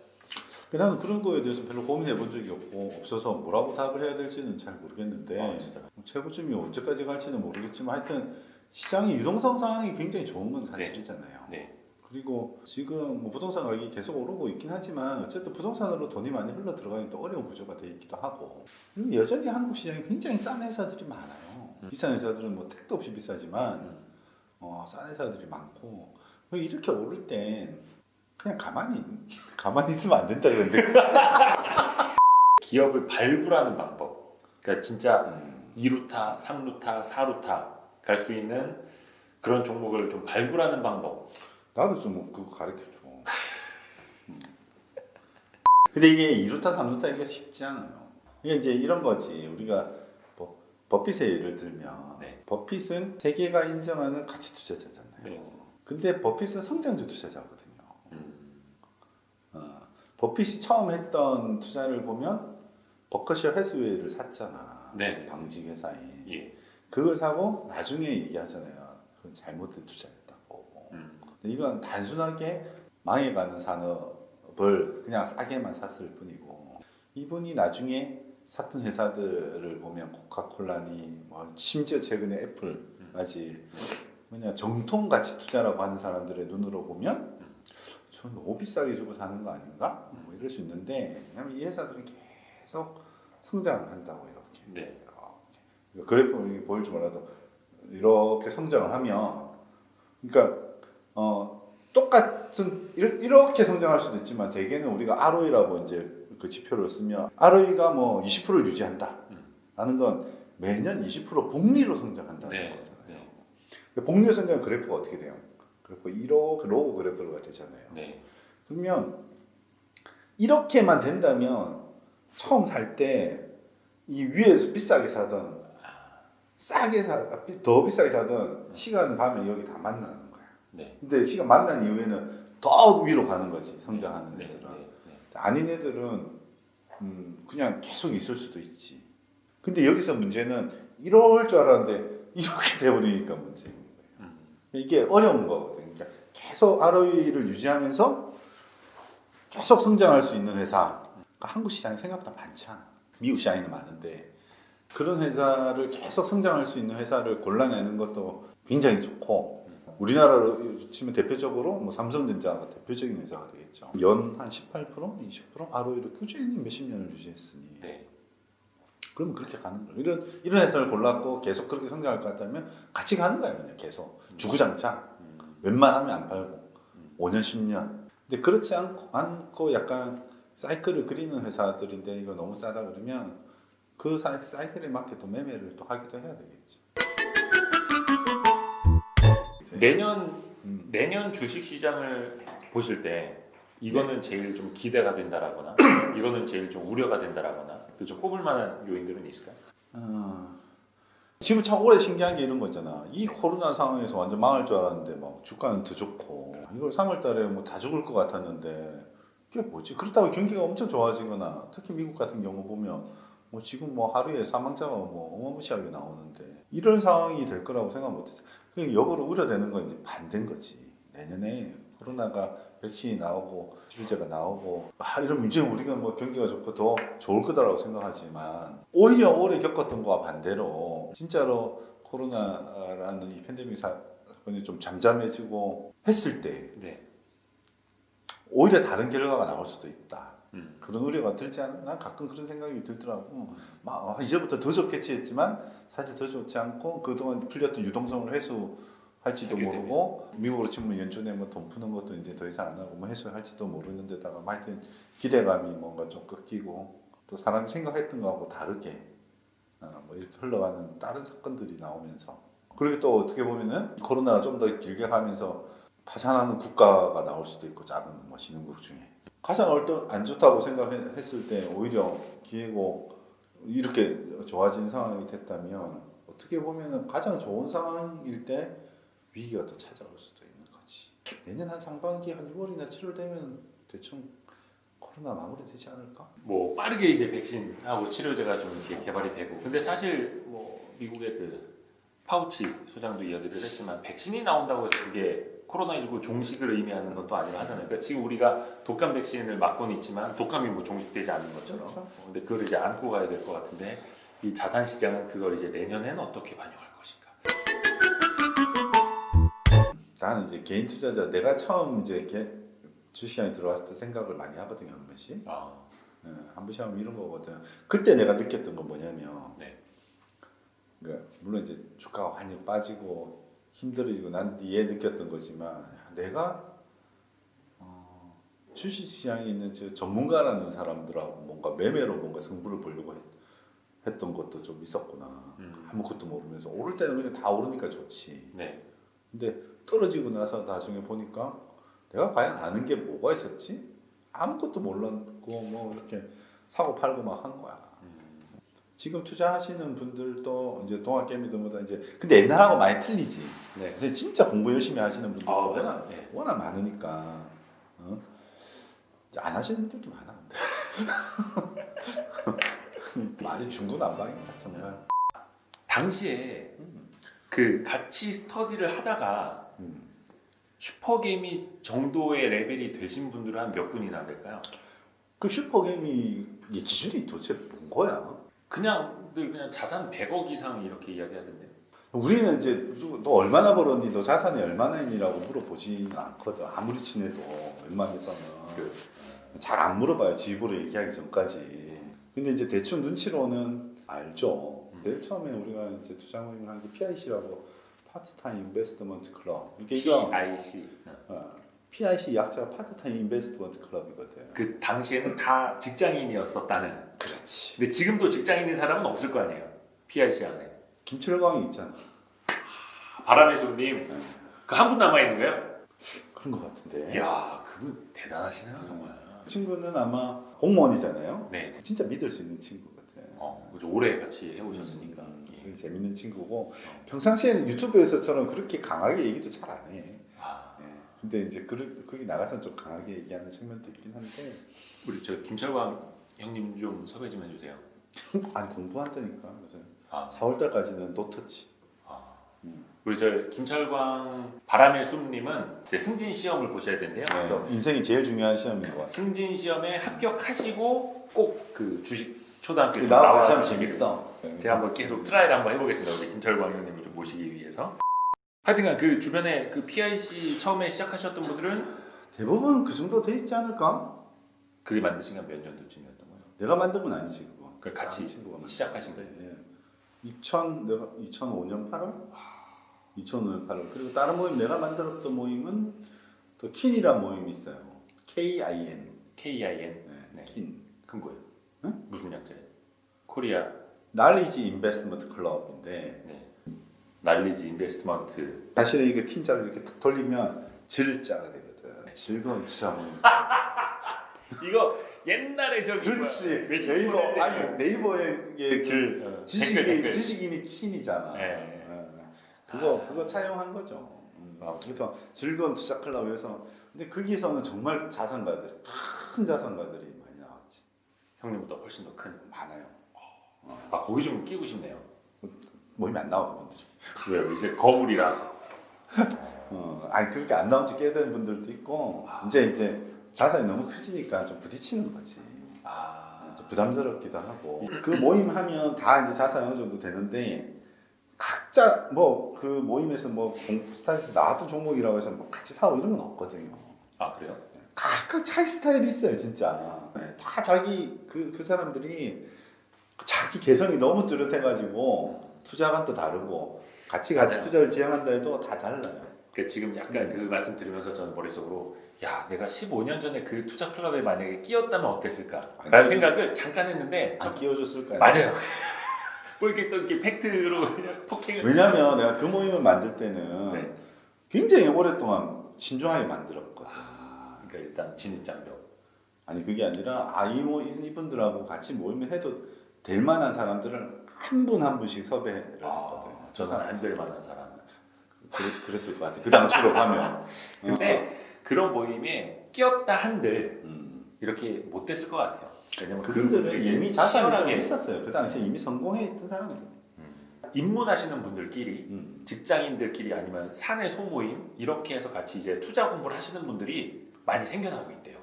나는 그런 거에 대해서 별로 고민해 본 적이 없어서 뭐라고 답을 해야 될지는 잘 모르겠는데 최고점이 언제까지 갈지는 모르겠지만 하여튼 시장의 유동성 상황이 굉장히 좋은 건 사실이잖아요. 네. 그리고 지금 뭐 부동산 가격이 계속 오르고 있긴 하지만 어쨌든 부동산으로 돈이 많이 흘러 들어가니 또 어려운 구조가 되어 있기도 하고 그리고 여전히 한국 시장이 굉장히 싼 회사들이 많아요. 비싼 회사들은 뭐 택도 없이 비싸지만 싼 회사들이 많고 이렇게 오를 땐 그냥 가만히 있으면 안 된다 그랬는데 기업을 발굴하는 방법. 그러니까 진짜 2루타, 3루타, 4루타 갈 수 있는 그런 종목을 좀 발굴하는 방법. 나도 좀 그거 가르쳐줘. 근데 이게 2루타, 3루타 이게 쉽지 않아요. 이게 이제 이런 거지. 우리가 뭐 버핏의 예를 들면 버핏은 세계가 인정하는 가치 투자자잖아요. 근데 버핏은 성장주 투자자거든요. 버핏이 처음 했던 투자를 보면 버커셔 해스웨이를 샀잖아. 방직 회사에. 그걸 사고 나중에 얘기하잖아요. 그건 잘못된 투자였다고. 근데 이건 단순하게 망해가는 산업을 그냥 싸게만 샀을 뿐이고 이분이 나중에 샀던 회사들을 보면 코카콜라니 뭐 심지어 최근에 애플까지 그냥 정통 가치 투자라고 하는 사람들의 눈으로 보면 저 너무 비싸게 주고 사는 거 아닌가? 뭐 이럴 수 있는데 왜냐면 이 회사들은 계속 성장을 한다고 이렇게. 그래프 보일지 몰라도 이렇게 성장을 하면 그러니까 똑같은 이렇게 성장할 수도 있지만 대개는 우리가 ROE라고 이제 그 지표를 쓰면 ROE가 뭐 20%를 유지한다. 하는 건 매년 20% 복리로 성장한다는 네. 거잖아요. 네. 복리로 성장 그래프가 어떻게 돼요? 그래프 이렇게 로고 그래프가 되잖아요. 네. 그러면 이렇게만 된다면 처음 살 때 이 위에서 비싸게 사던 더 비싸게 사던 시간 가면 여기 다 만나는 거야. 네. 근데 시간 만난 이후에는 더 위로 가는 거지 성장하는 네. 애들은. 네. 아닌 애들은 그냥 계속 있을 수도 있지. 근데 여기서 문제는 이럴 줄 알았는데 이렇게 돼버리니까 문제인 거예요. 이게 어려운 거거든. 그러니까 계속 ROE를 유지하면서 계속 성장할 수 있는 회사. 한국 시장이 생각보다 많지 않아. 미국 시장에는 많은데 그런 회사를 계속 성장할 수 있는 회사를 골라내는 것도 굉장히 좋고 우리나라로 치면 대표적으로 뭐 삼성전자가 대표적인 회사가 되겠죠. 연 한 18%, 20% ROE를 꾸준히 몇십 년을 유지했으니 네. 그럼 그렇게 가는 거예요. 이런 회사를 골랐고 계속 그렇게 성장할 것 같다면 같이 가는 거예요. 그냥 계속 주구장창 웬만하면 안 팔고 5년, 10년. 근데 그렇지 않고 약간 사이클을 그리는 회사들인데 이거 너무 싸다 그러면 그 사이클에 맞게 또 매매를 또 하기도 해야 되겠죠. 내년 주식 시장을 보실 때 이거는 제일 좀 기대가 된다라거나 이거는 제일 좀 우려가 된다라거나 좀 꼽을 만한 요인들은 있을까요? 지금 참 올해 신기한 게 이런 거잖아. 이 코로나 상황에서 완전 망할 줄 알았는데 막 주가는 더 좋고 이걸 3월 달에 뭐 다 죽을 것 같았는데 이게 뭐지? 그렇다고 경기가 엄청 좋아지거나 특히 미국 같은 경우 보면 뭐 지금 뭐 하루에 사망자가 뭐 어마무시하게 나오는데 이런 상황이 될 거라고 생각 못했죠. 역으로 우려되는 건 이제 반대인 거지. 내년에 코로나가 백신이 나오고 치료제가 나오고 이러면 이제 우리가 뭐 경기가 좋고 더 좋을 거다라고 생각하지만 오히려 올해 겪었던 거와 반대로 진짜로 코로나라는 이 팬데믹 사건이 좀 잠잠해지고 했을 때 네. 오히려 다른 결과가 나올 수도 있다. 그런 우려가 들지 않나? 난 가끔 그런 생각이 들더라고. 이제부터 더 좋겠지 했지만 사실 더 좋지 않고 그동안 풀렸던 유동성을 회수할지도 모르고 미국으로 치면 연준에 뭐 돈 푸는 것도 이제 더 이상 안 하고 뭐 회수할지도 모르는 데다가 하여튼 기대감이 뭔가 좀 꺾이고 또 사람이 생각했던 거하고 다르게 뭐 이렇게 흘러가는 다른 사건들이 나오면서 그리고 또 어떻게 보면은 코로나가 좀 더 길게 가면서 파산하는 국가가 나올 수도 있고 작은 뭐 신흥국 중에 가장 안 좋다고 생각했을 때 오히려 기회고 이렇게 좋아진 상황이 됐다면 어떻게 보면 가장 좋은 상황일 때 위기가 또 찾아올 수도 있는 거지. 내년 한 상반기 한 6월이나 7월 되면 대충 코로나 마무리되지 않을까? 뭐 빠르게 이제 백신하고 치료제가 좀 이렇게 개발이 되고 근데 사실 뭐 미국의 그 파우치 소장도 이야기를 했지만 백신이 나온다고 해서 그게 코로나19 종식을 의미하는 건 또 아니라 하잖아요. 그러니까 지금 우리가 독감 백신을 맞고는 있지만 독감이 뭐 종식되지 않는 것처럼. 그렇죠. 근데 그걸 이제 안고 가야 될 것 같은데 이 자산 시장은 그걸 이제 내년에는 어떻게 반영할 것인가? 나는 이제 개인 투자자 내가 처음 이제 주시장에 들어왔을 때 생각을 많이 하거든요 한 번씩. 한 번씩 하면 이런 거거든. 그때 내가 느꼈던 건 뭐냐면, 네. 그러니까 물론 이제 주가가 완전 빠지고 힘들어지고 난 뒤에 느꼈던 거지만 내가 주식시장에 있는 전문가라는 사람들하고 뭔가 매매로 뭔가 승부를 보려고 했던 것도 좀 있었구나. 아무것도 모르면서 오를 때는 그냥 다 오르니까 좋지. 네. 근데 떨어지고 나서 나중에 보니까 내가 과연 아는 게 뭐가 있었지? 아무것도 몰랐고 뭐 이렇게 사고 팔고 막 한 거야. 지금 투자하시는 분들도 이제 동학개미들보다 이제 근데 옛날하고 많이 틀리지. 네. 근데 진짜 공부 열심히 하시는 분들도 맞아요. 네. 워낙 많으니까 이제 안 하시는 분들도 많아. 말이 중구난방이야 정말. 당시에 그 같이 스터디를 하다가 슈퍼개미 정도의 레벨이 되신 분들은 한 몇 분이나 될까요? 그 슈퍼개미 기준이 도대체 뭔 거야? 그냥 자산 100억 이상 이렇게 이야기하던데. 우리는 이제 너 얼마나 벌었니, 너 자산이 얼마나 있니라고 물어보지는 않거든. 아무리 친해도 웬만해서는 잘 안 물어봐요. 집으로 얘기하기 전까지. 근데 이제 대충 눈치로는 알죠. 제일 처음에 우리가 이제 투자 모임을 한 게 PIC라고 파트타임 인베스트먼트 클럽. 이게 PIC. PIC 약자가 파트타임 인베스트먼트 클럽이거든. 그 당시에는 다 직장인이었었다는. 그렇지. 근데 지금도 직장인인 사람은 없을 거 아니에요. PIC 안에. 김철광이 있잖아. 바람의 손님. 네. 그 한 분 남아 있는 거예요? 그런 것 같은데. 이야, 그분 대단하시네요 정말. 그 친구는 아마 공무원이잖아요. 네. 진짜 믿을 수 있는 친구 같아. 그죠. 오래 같이 해오셨으니까. 되게 재밌는 친구고 평상시에는 유튜브에서처럼 그렇게 강하게 얘기도 잘 안 해. 아, 예. 근데 이제 거기 나가서 좀 강하게 얘기하는 측면도 있긴 한데 우리 저 김철광 형님 좀 섭외 좀 해주세요. 아니 공부한다니까. 그래서 아, 4월달까지는 노터치. 우리 저 김철광 바람의 숲님은 이제 승진 시험을 보셔야 된대요. 그래서 인생이 제일 중요한 시험인 것 같아. 승진 시험에 합격하시고 꼭 그 주식 초등학교 나와 같이 하면 나와주시기를. 재밌어. 제가 한번 계속 트라이를 한번 해보겠습니다. 우리 김철광 형님을 좀 모시기 위해서. 하여튼간 그 주변에 그 PIC 처음에 시작하셨던 분들은 대부분 그 정도 돼 있지 않을까? 그게 만드신 건 몇 년도쯤이었던 거예요? 내가 만든 건 아니지 그거. 그 같이 다른 친구가 만든 시작하신 건데, 예. 내가 2005년 8월? 2005년 8월. 그리고 다른 모임 내가 만들었던 모임은 또 킨이라 모임이 있어요. KIN. KIN. 네, 네. 킨. 큰 거예요. 응? 무슨 약자예요? 코리아 날리지 인베스트먼트 클럽인데 네. 날리지 인베스트먼트. 사실은 이게 킨자를 이렇게 툭 돌리면 질자가 되거든. 즐거운 투자 모임. 이거 옛날에 저기 그렇지. 몇십 네이버 년대 아니 네이버에 이게 댓글. 지식인이 킨이잖아. 네. 그거 차용한 거죠. 그래서 즐거운 투자 클럽에서 근데 거기서는 정말 자산가들이 큰 자산가들이 많이 나왔지. 형님보다 훨씬 더 큰. 많아요. 아 거기 좀 끼고 싶네요. 모임에 안 나와 그분들이. 왜요? 이제 거물이라. 아니 그렇게 안 나온 지 꽤 된 분들도 있고 이제 자산이 너무 커지니까 좀 부딪히는 거지. 좀 부담스럽기도 하고 그 모임 하면 다 이제 자산이 어느 정도 되는데 각자 뭐 그 모임에서 뭐 스타일에서 나왔던 종목이라고 해서 뭐 같이 사고 이런 건 없거든요. 아 그래요? 각각 자기 스타일이 있어요 진짜. 다 자기 그 사람들이 자기 개성이 너무 뚜렷해가지고 투자관도 다르고 같이 맞아요. 투자를 지향한다 해도 다 달라요. 그 지금 약간 그 말씀 들으면서 저는 머릿속으로 야 내가 15년 전에 그 투자 클럽에 만약에 끼었다면 어땠을까? 라는 생각을 잠깐 했는데 안 끼워줬을 거야. 맞아요. 뭐 이렇게 또 이렇게 팩트로 그냥 폭행을. 왜냐면 내가 그 모임을 만들 때는 네. 굉장히 오랫동안 신중하게 만들었거든. 그러니까 일단 진입장벽. 아니 그게 아니라 이분들하고 같이 모임을 해도 될 만한 사람들을 한 분 한 분씩 섭외를 했거든. 저는 안 될 만한 사람. 그랬을 것 같아. 그 당시로 가면. 근데 그런 모임에 끼었다 한들 음. 이렇게 못 됐을 것 같아요. 왜냐면 그분들은 이미 자산이 좀 치열하게 있었어요. 그 당시에 이미 성공해 있던 사람들. 입문하시는 분들끼리 직장인들끼리 아니면 사내 소모임 이렇게 해서 같이 이제 투자 공부를 하시는 분들이 많이 생겨나고 있대요.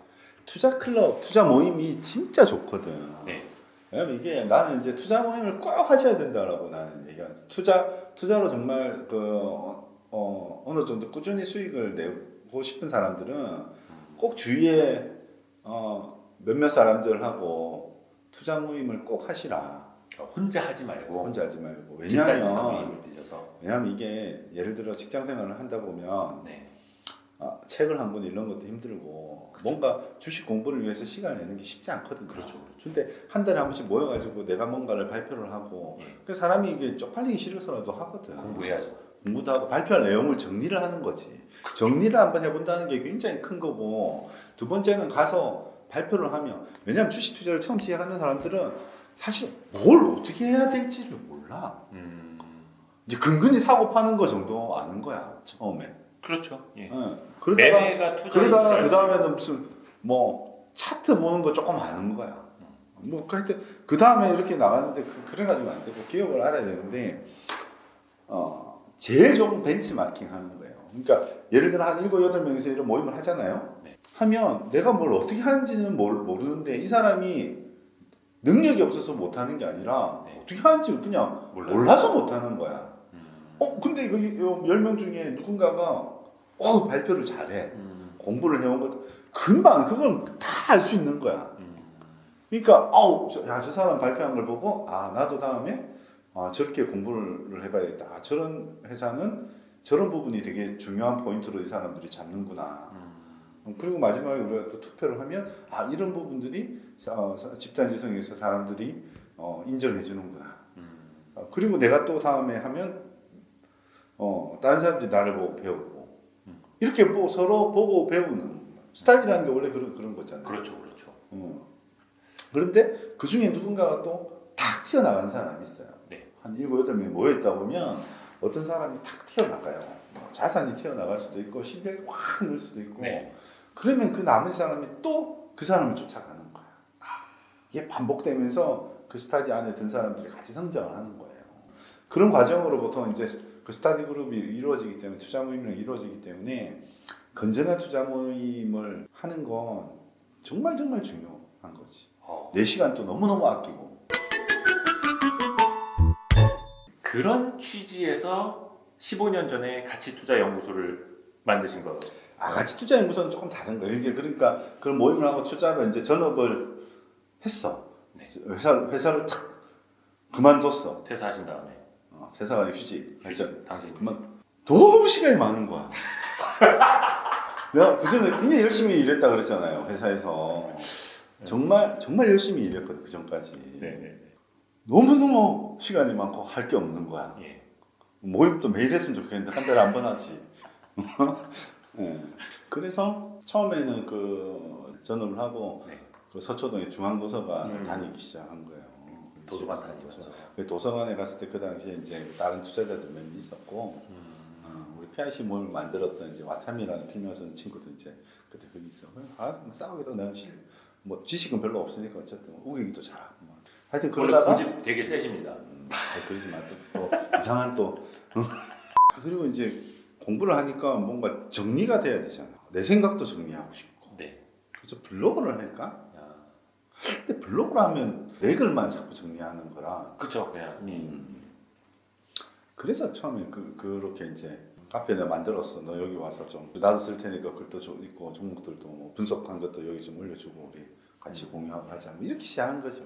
투자 클럽, 투자 모임이 진짜 좋거든. 네. 왜냐면 이게 나는 이제 투자 모임을 꼭 하셔야 된다라고 나는 얘기하는 투자로 정말 어느 정도 꾸준히 수익을 내고 싶은 사람들은 꼭 주위에 몇몇 사람들하고 투자 모임을 꼭 하시라. 혼자 하지 말고 집단지성 모임을 빌려서. 왜냐면 이게 예를 들어 직장 생활을 한다 보면 책을 한 권 읽는 것도 힘들고 그렇죠. 뭔가 주식 공부를 위해서 시간을 내는 게 쉽지 않거든요. 그렇죠. 근데 한 달에 한 번씩 모여가지고 내가 뭔가를 발표를 하고 그 사람이 이게 쪽팔리기 싫어서라도 하거든. 공부해야죠. 공부도 하고 발표할 내용을 정리를 하는 거지. 정리를 한번 해본다는 게 굉장히 큰 거고 두 번째는 가서 발표를 하면 왜냐하면 주식 투자를 처음 시작하는 사람들은 사실 뭘 어떻게 해야 될지를 몰라. 이제 근근히 사고 파는 거 정도 아는 거야 처음에. 그렇죠. 예. 그러다가 투자 그 다음에는 무슨 뭐 차트 보는 거 조금 아는 거야. 뭐 하여튼 그 다음에 이렇게 나가는데 그래가지고 안 되고 기업을 알아야 되는데 제일 좋은 벤치마킹 하는 거예요. 그러니까 예를 들어 한 7, 8명이서 이런 모임을 하잖아요. 하면 내가 뭘 어떻게 하는지는 모르는데 이 사람이 능력이 없어서 못하는 게 아니라 어떻게 하는지 그냥 몰라서 못하는 거야. 근데 여기 10명 중에 누군가가 발표를 잘해. 공부를 해온 것 금방 그건 다 알 수 있는 거야. 그러니까 저 사람 발표한 걸 보고 나도 다음에 저렇게 공부를 해봐야겠다. 저런 회사는 저런 부분이 되게 중요한 포인트로 이 사람들이 잡는구나. 그리고 마지막에 우리가 또 투표를 하면 이런 부분들이 집단지성에서 사람들이 인정해 주는구나. 그리고 내가 또 다음에 하면 다른 사람들이 나를 보고 배우고 이렇게 뭐 서로 보고 배우는 스타일이라는 게 원래 그런 거잖아요. 그렇죠, 그렇죠. 그런데 그 중에 누군가가 또 탁 튀어나가는 사람이 있어요. 네. 한 7, 8명이 모여있다 보면 어떤 사람이 탁 튀어나가요. 뭐 자산이 튀어나갈 수도 있고 실력이 확 늘 수도 있고 네. 그러면 그 나머지 사람이 또 그 사람을 쫓아가는 거야. 이게 반복되면서 그 스타디 안에 든 사람들이 같이 성장을 하는 거예요. 그런 과정으로 보통 이제 그 스타디 그룹이 이루어지기 때문에 투자 모임이 이루어지기 때문에 건전한 투자 모임을 하는 건 정말 중요한 거지. 내 시간도 너무너무 아끼고. 그런 취지에서 15년 전에 가치투자연구소를 만드신 거예요. 가치투자연구소는 조금 다른 거예요. 이제 그러니까 그런 모임을 하고 투자를 이제 전업을 했어. 네. 회사를 탁 그만뒀어. 퇴사하신 다음에. 퇴사가 아니고 휴직. 당신 너무 시간이 많은 거야. 내가 그전에 굉장히 열심히 일했다 그랬잖아요. 회사에서. 정말 열심히 일했거든. 그 전까지. 네. 너무너무 시간이 많고 할 게 없는 거야. 예. 모임도 매일 했으면 좋겠는데 한 달에 한 번 하지. 그래서 처음에는 그 전업을 하고 네. 그 서초동의 중앙도서관을 다니기 시작한 거예요. 도서관 다니면서. 도서관에 갔을 때 그 당시에 이제 다른 투자자들 몇 명 있었고 우리 PIC 모임을 만들었던 이제 와타미라는 필명 쓰는 친구들 이제 그때 거기 있어. 싸우기도 내가 뭐 지식은 별로 없으니까 어쨌든 우기기도 잘하고 하여튼 그러다가 고집 되게 세십니다. 그러지 마. 또 이상한 또 그리고 이제 공부를 하니까 뭔가 정리가 돼야 되잖아. 내 생각도 정리하고 싶고. 네. 그래서 블로그를 할까? 근데 블로그를 하면 내 글만 자꾸 정리하는 거라. 그렇죠. 그냥. 그래서 처음에 그렇게 이제 카페 내가 만들었어. 너 여기 와서 좀 나도 쓸 테니까 글도 좀 있고 종목들도 뭐 분석한 것도 여기 좀 올려주고 우리 같이 공유하고 하자. 뭐 이렇게 시작한 거죠.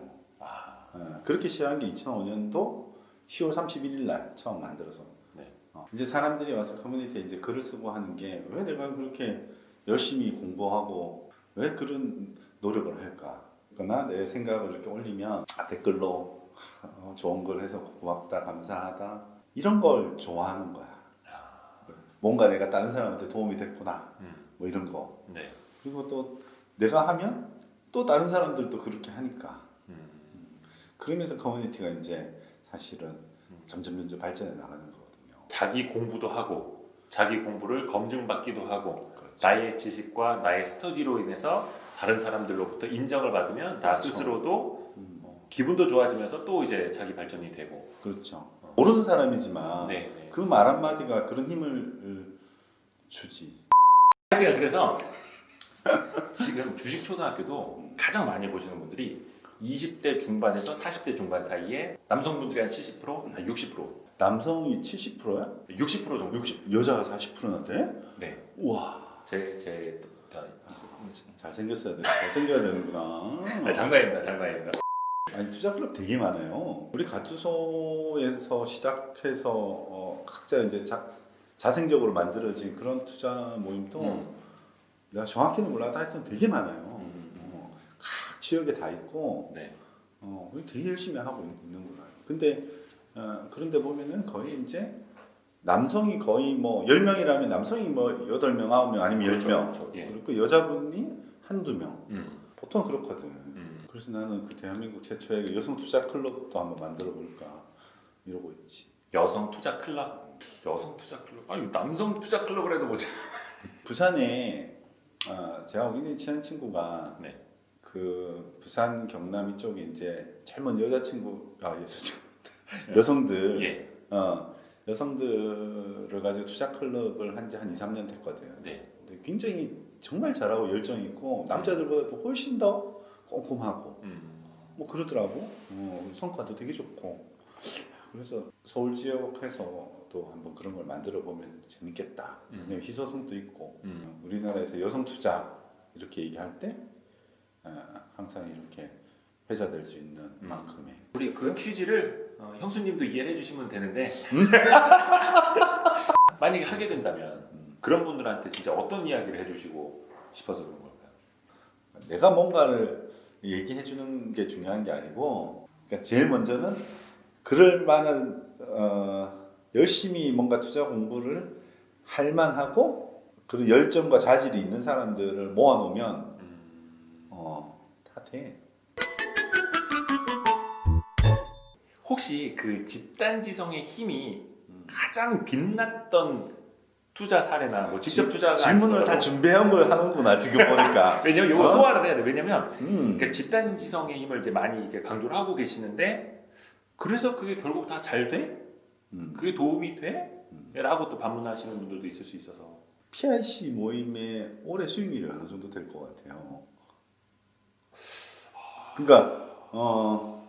그렇게 시작한 게 2005년도 10월 31일 날 처음 만들어서. 네. 이제 사람들이 와서 커뮤니티에 이제 글을 쓰고 하는 게 왜 내가 그렇게 열심히 공부하고 왜 그런 노력을 할까? 그러나 내 생각을 이렇게 올리면 댓글로 좋은 걸 해서 고맙다, 감사하다 이런 걸 좋아하는 거야. 뭔가 내가 다른 사람한테 도움이 됐구나, 뭐 이런 거. 네. 그리고 또 내가 하면 또 다른 사람들도 그렇게 하니까. 그러면서 커뮤니티가 이제 사실은 점점 발전해 나가는 거거든요. 자기 공부도 하고 자기 공부를 검증받기도 하고 그렇죠. 나의 지식과 나의 스터디로 인해서 다른 사람들로부터 인정을 받으면 나 그렇죠. 스스로도 기분도 좋아지면서 또 이제 자기 발전이 되고. 그렇죠. 모르는 사람이지만 네. 그 말 한마디가 그런 힘을 주지. 하여튼 그래서 지금 주식초등학교도 가장 많이 보시는 분들이 20대 중반에서 40대 중반 사이에 남성분들이 한 70%, 한 60%. 남성이 70%야? 60% 정도. 60, 여자가 40%나 돼? 네. 우와. 제 잘생겼어야 돼. 잘생겨야 되는구나. 장난입니다. 아니 투자 클럽 되게 많아요. 우리 가투소에서 시작해서 각자 이제 자생적으로 만들어진 그런 투자 모임도 내가 정확히는 몰라도 하여튼 되게 많아요. 각 지역에 다 있고 네. 되게 열심히 하고 있는구나. 근데 그런데 보면은 거의 이제 남성이 거의 뭐 10명이라면 남성이 뭐 8명, 9명 아니면 10명. 그렇죠. 예. 그리고 여자분이 한두 명. 보통 그렇거든. 그래서 나는 그 대한민국 최초의 여성 투자 클럽도 한번 만들어 볼까 이러고 있지. 여성 투자 클럽. 아니 남성 투자 클럽을 해도 뭐지? 부산에 제가 굉장히 친한 친구가 네. 그 부산 경남 이쪽에 이제 젊은 여성들 예. 여성들을 가지고 투자 클럽을 한 지 한 2, 3년 됐거든요. 네. 근데 굉장히 정말 잘하고 열정 있고 남자들보다도 훨씬 더 꼼꼼하고 뭐 그러더라고. 성과도 되게 좋고. 그래서 서울 지역에서 또 한번 그런 걸 만들어 보면 재밌겠다. 왜냐면 희소성도 있고 우리나라에서 여성 투자 이렇게 얘기할 때 항상 이렇게 회자될 수 있는 만큼의 우리 그 취지를 형수님도 이해를 해주시면 되는데 만약에 하게 된다면 그런 분들한테 진짜 어떤 이야기를 해주시고 싶어서 그런 걸까요? 내가 뭔가를 얘기해 주는 게 중요한 게 아니고 그러니까 제일 먼저는 그럴 만한 열심히 뭔가 투자 공부를 할 만하고 그리고 열정과 자질이 있는 사람들을 모아놓으면 다 돼. 혹시 그 집단지성의 힘이 가장 빛났던 투자 사례나 뭐 직접 투자가 질문을 다 준비한 걸 하는구나 지금 보니까. 왜냐면 이거 소화를 해야 돼. 왜냐면 음. 그러니까 집단지성의 힘을 이제 많이 이렇게 강조를 하고 계시는데 그래서 그게 결국 다 잘 돼? 그게 도움이 돼? 라고 또 반문하시는 분들도 있을 수 있어서 PIC 모임의 올해 수익률이 어느 정도 될 것 같아요. 그러니까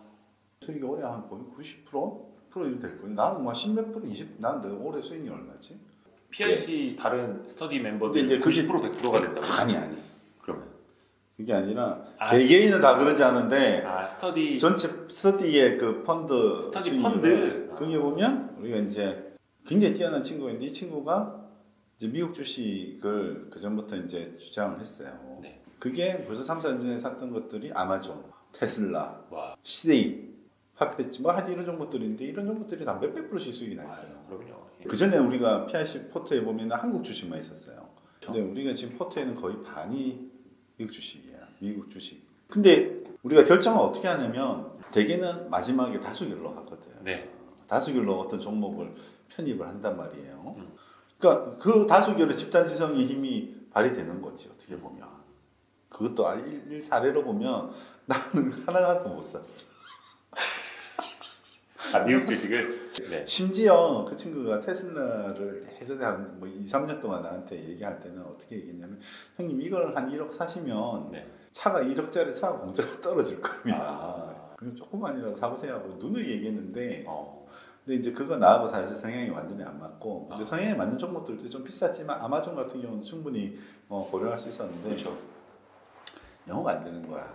수익이 올해 한 거의 90%? 100% 될 거예요. 나는 뭐 10몇 프로, 20. 나는 올해 수익률 얼마지? PIC 다른 스터디 멤버들 근데 이제 90% 100%가 된다고. 아니. 그러면 그게 아니라 개개인은 다 그러지 않은데 스터디 전체 스터디의 그 펀드 스터디 수익률은 펀드 그게 보면 우리가 이제 굉장히 뛰어난 친구가 있는데 이 친구가 이제 미국 주식을 그 전부터 이제 주장을 했어요. 네. 그게 벌써 3, 4년 전에 샀던 것들이 아마존, 테슬라, 와. 시데이, 파페치 뭐 하여튼 이런 종목들인데 이런 종목들이 다 몇백 프로씩 수익이 나 있어요. 그럼요. 예. 그 전에 우리가 PIC 포트에 보면 한국 주식만 있었어요. 근데 우리가 지금 포트에는 거의 반이 미국 주식이야. 미국 주식. 근데 우리가 결정을 어떻게 하냐면 대개는 마지막에 다수결로 하거든. 네. 다수결로 어떤 종목을 편입을 한단 말이에요. 그러니까 그 다수결의 집단지성의 힘이 발휘되는 거지 어떻게 보면. 그것도 일 사례로 보면 나는 하나도 못 샀어. 미국 주식을 네. 심지어 그 친구가 테슬라를 예전에 한 뭐 2, 3년 동안 나한테 얘기할 때는 어떻게 얘기했냐면 형님 이걸 한 1억 사시면 네. 차가 1억짜리 차가 공짜로 떨어질 겁니다. 그럼 조금만이라도 사보세요 하고 눈을 얘기했는데 근데 이제 그거 나하고 사실 성향이 완전히 안 맞고 근데 성향에 맞는 종목들도 좀 비쌌지만 아마존 같은 경우는 충분히 고려할 수 있었는데 그렇죠. 영어가 안 되는 거야.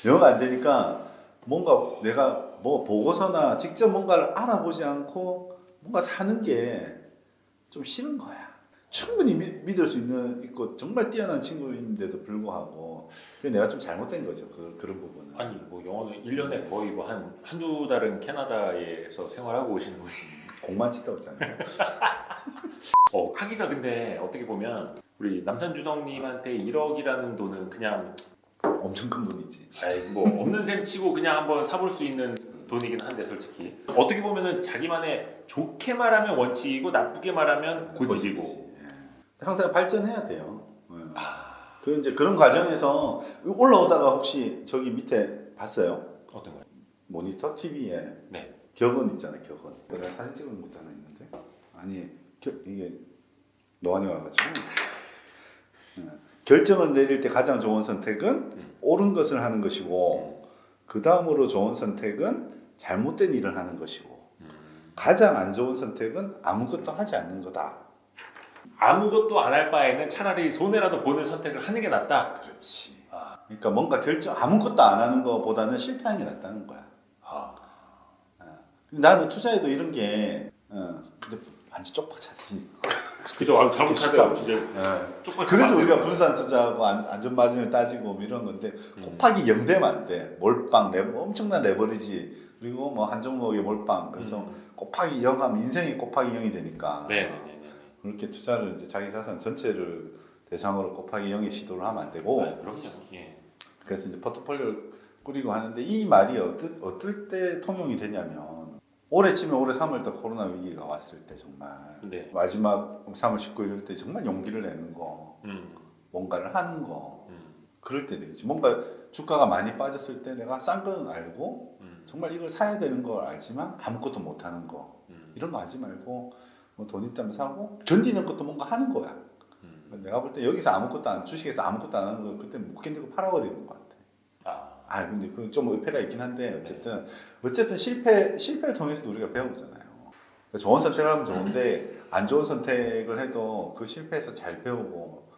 영어가 안 되니까 뭔가 내가 뭐 보고서나 직접 뭔가를 알아보지 않고 뭔가 사는 게 좀 싫은 거야. 충분히 믿을 수 있고 정말 뛰어난 친구인데도 불구하고 내가 좀 잘못된 거죠. 그런 부분은. 아니 뭐 영어는 1년에 거의 뭐 한두 달은 캐나다에서 생활하고 오시는 분이 공만 치다 오잖아요. 하기사 근데 어떻게 보면 우리 남산주성님한테 1억이라는 돈은 그냥 엄청 큰 돈이지. 뭐 없는 셈 치고 그냥 한번 사볼 수 있는 돈이긴 한데 솔직히 어떻게 보면은 자기만의 좋게 말하면 원칙이고 나쁘게 말하면 고집이고 항상 발전해야 돼요. 그 이제 그런 과정에서 올라오다가 혹시 저기 밑에 봤어요? 어떤 거요? 모니터 TV에 네. 격언 있잖아요. 격언. 내가 사진 찍은 것도 하나 있는데 아니 이게 노안이 와가지고 결정을 내릴 때 가장 좋은 선택은 옳은 것을 하는 것이고 그 다음으로 좋은 선택은 잘못된 일을 하는 것이고 가장 안 좋은 선택은 아무것도 하지 않는 거다. 아무것도 안 할 바에는 차라리 손해라도 보는 선택을 하는 게 낫다. 그렇지. 그러니까 뭔가 아무것도 안 하는 것보다는 실패하는 게 낫다는 거야. 나는 투자에도 이런 게 근데 완전 쪽박 찼으니까. 그죠. 잘못하면 진짜 쪽박. 그래서 우리가 분산 투자하고 안전 마진을 따지고 뭐 이런 건데 곱하기 0 되면 안 돼. 몰빵, 엄청난 레버리지 그리고 뭐 한 종목의 몰빵. 그래서 곱하기 0 하면 인생이 곱하기 0이 되니까. 네네네. 그렇게 투자를 이제 자기 자산 전체를 대상으로 곱하기 0의 시도를 하면 안 되고. 그럼요. 예. 그래서 이제 포트폴리오를 꾸리고 하는데 이 말이 어떨 때 통용이 되냐면 올해 치면 올해 3월달 코로나 위기가 왔을 때 정말 마지막 3월 19일 이럴 때 정말 용기를 내는 거 뭔가를 하는 거 그럴 때 되겠지. 뭔가 주가가 많이 빠졌을 때 내가 싼 거는 알고 정말 이걸 사야 되는 걸 알지만 아무것도 못 하는 거 이런 거 하지 말고 뭐 돈 있다면 사고 견디는 것도 뭔가 하는 거야. 내가 볼 때 여기서 주식에서 아무것도 안 하는 거 그때 못 견디고 팔아버리는 것 같아. 근데 그 좀 의패가 있긴 한데 어쨌든 실패를 통해서도 우리가 배우잖아요. 좋은 선택을 하면 좋은데 안 좋은 선택을 해도 그 실패에서 잘 배우고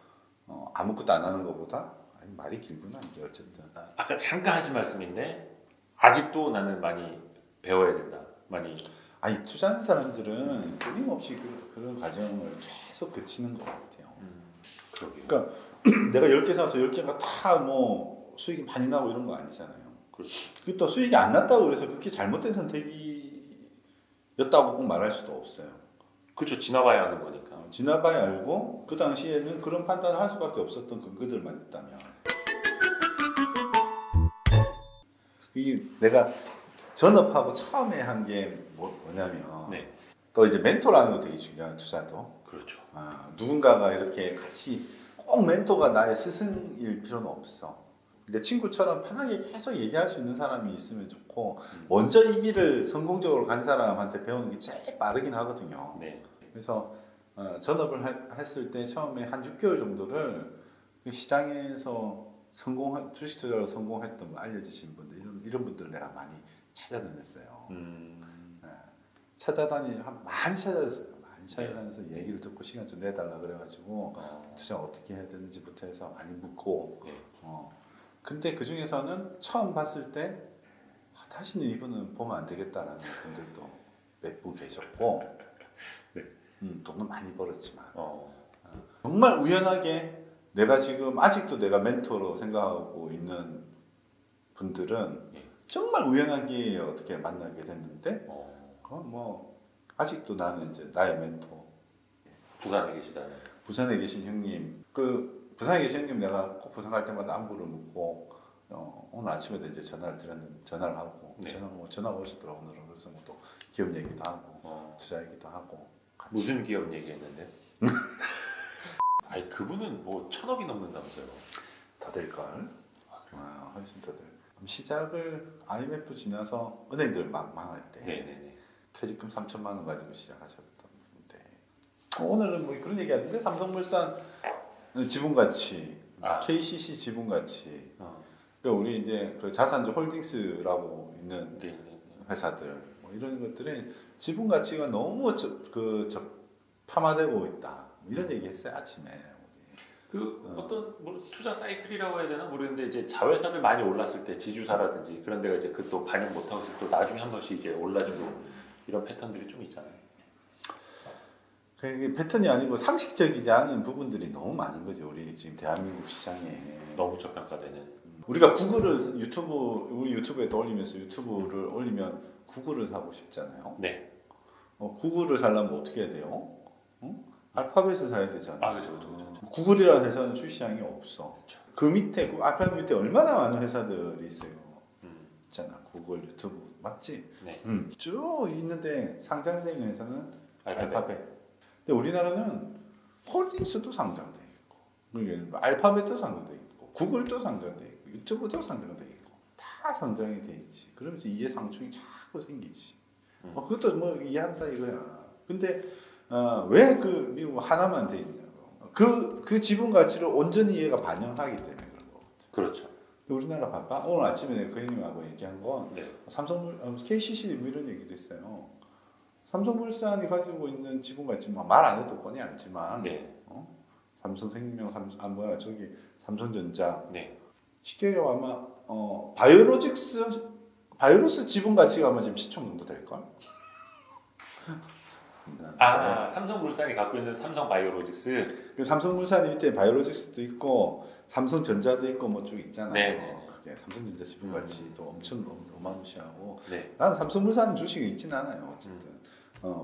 아무것도 안 하는 것보다 말이 길구나 이제 어쨌든. 아까 잠깐 하신 말씀인데 아직도 나는 많이 배워야 된다. 많이. 투자하는 사람들은 끊임없이 그런 과정을 계속 거치는 것 같아요. 그러니까 내가 10개 사서 10개가 다 뭐 수익이 많이 나고 이런 거 아니잖아요. 그렇죠. 또 수익이 안 났다고 그래서 그게 잘못된 선택이 였다고 꼭 말할 수도 없어요. 그렇죠. 지나봐야 하는 거니까. 지나봐야 알고 그 당시에는 그런 판단을 할 수밖에 없었던 근거들만 있다면 이 내가 전업하고 처음에 한 게 뭐냐면 네. 또 이제 멘토라는 거 되게 중요한 투자도 그렇죠. 누군가가 이렇게 같이 꼭 멘토가 나의 스승일 필요는 없어. 근데 친구처럼 편하게 계속 얘기할 수 있는 사람이 있으면 좋고 먼저 이 길을 성공적으로 간 사람한테 배우는 게 제일 빠르긴 하거든요. 네. 그래서 전업을 했을 때 처음에 한 6개월 정도를 그 시장에서 주식 투자로 성공했던 뭐 알려주신 분들 이런 분들 내가 많이 찾아다녔어요. 많이 찾아다녔어요. 많이 찾아다녀서 얘기를 듣고 시간 좀 내달라 그래가지고 투자 어떻게 해야 되는지부터 해서 많이 묻고 근데 그 중에서는 처음 봤을 때 다시는 이분은 보면 안 되겠다라는 분들도 몇 분 계셨고 네. 돈은 많이 벌었지만 정말 우연하게 내가 지금 아직도 내가 멘토로 생각하고 있는 분들은 정말 우연하게 어떻게 만나게 됐는데 그건 뭐 아직도 나는 이제 나의 멘토 부산에 계시다는. 부산에 계신 형님 부산에 계신 형님 내가 꼭 부산 갈 때마다 안부를 묻고 오늘 아침에도 이제 전화를 하고 네. 전화가 오시더라고 오늘은. 그래서 뭐 또 기업 얘기도 하고 투자 얘기도 하고 같이. 무슨 기업 얘기했는데? 아니 그분은 뭐 1,000억이 넘는다면서요? 더 될걸. 훨씬 더 될. 시작을 IMF 지나서 은행들 망할 때 네네네. 퇴직금 3천만 원 가지고 시작하셨던 분인데 오늘은 뭐 그런 얘기 하던데 삼성물산 지분가치, KCC 지분가치. 그러니까 우리 이제 그 자산주 홀딩스라고 있는 회사들 뭐 이런 것들의 지분 가치가 너무 파마되고 있다. 이런 얘기했어요 아침에. 어떤 뭐 투자 사이클이라고 해야 되나 모르겠는데 이제 자회사들 많이 올랐을 때 지주사라든지 그런 데가 이제 그 또 반영 못하고 있을 때 또 나중에 한 번씩 이제 올라주고 이런 패턴들이 좀 있잖아요. 그게 패턴이 아니고 상식적이지 않은 부분들이 너무 많은 거죠. 우리 지금 대한민국 시장에 너무 저평가되는. 우리가 우리 유튜브에 올리면서 유튜브를 올리면 구글을 사고 싶잖아요. 네. 구글을 사려면 어떻게 해야 돼요? 알파벳을 사야 되잖아요. 그렇죠. 구글이라는 회사는 출시장이 없어. 그쵸. 그 밑에 알파벳 밑에 얼마나 많은 회사들이 있어요. 있잖아. 구글, 유튜브 맞지? 네. 쭉 있는데 상장된 회사는 알파벳. 근데 우리나라는 홀딩스도 상장돼 있고, 그러니까 알파벳도 상장돼 있고, 구글도 상장돼 있고, 유튜브도 상장돼 있고, 다 상장이 돼 있지. 그러면서 이해상충이 자꾸 생기지. 그것도 뭐 이해한다 이거야. 근데 왜 그 미국 하나만 돼 있냐고. 그 지분 가치를 온전히 얘가 반영하기 때문에 그런 거거든. 그렇죠. 우리나라 봐봐. 오늘 아침에 내가 그 형님하고 얘기한 건 네. KCC 뭐 이런 얘기도 있어요. 삼성물산이 가지고 있는 지분 가치 말 안 해도 뻔히 알지만 삼성생명, 삼성전자 쉽게 얘기하면 아마 바이오로스 지분 가치가 아마 지금 10조 정도 될걸? 삼성물산이 갖고 있는 삼성바이오로직스. 그 삼성물산 밑에 바이오로직스도 있고 삼성전자도 있고 뭐 쭉 있잖아요. 네네. 그게 삼성전자 지분 가치도 엄청 어마무시하고. 네. 나는 삼성물산 주식이 있진 않아요. 어쨌든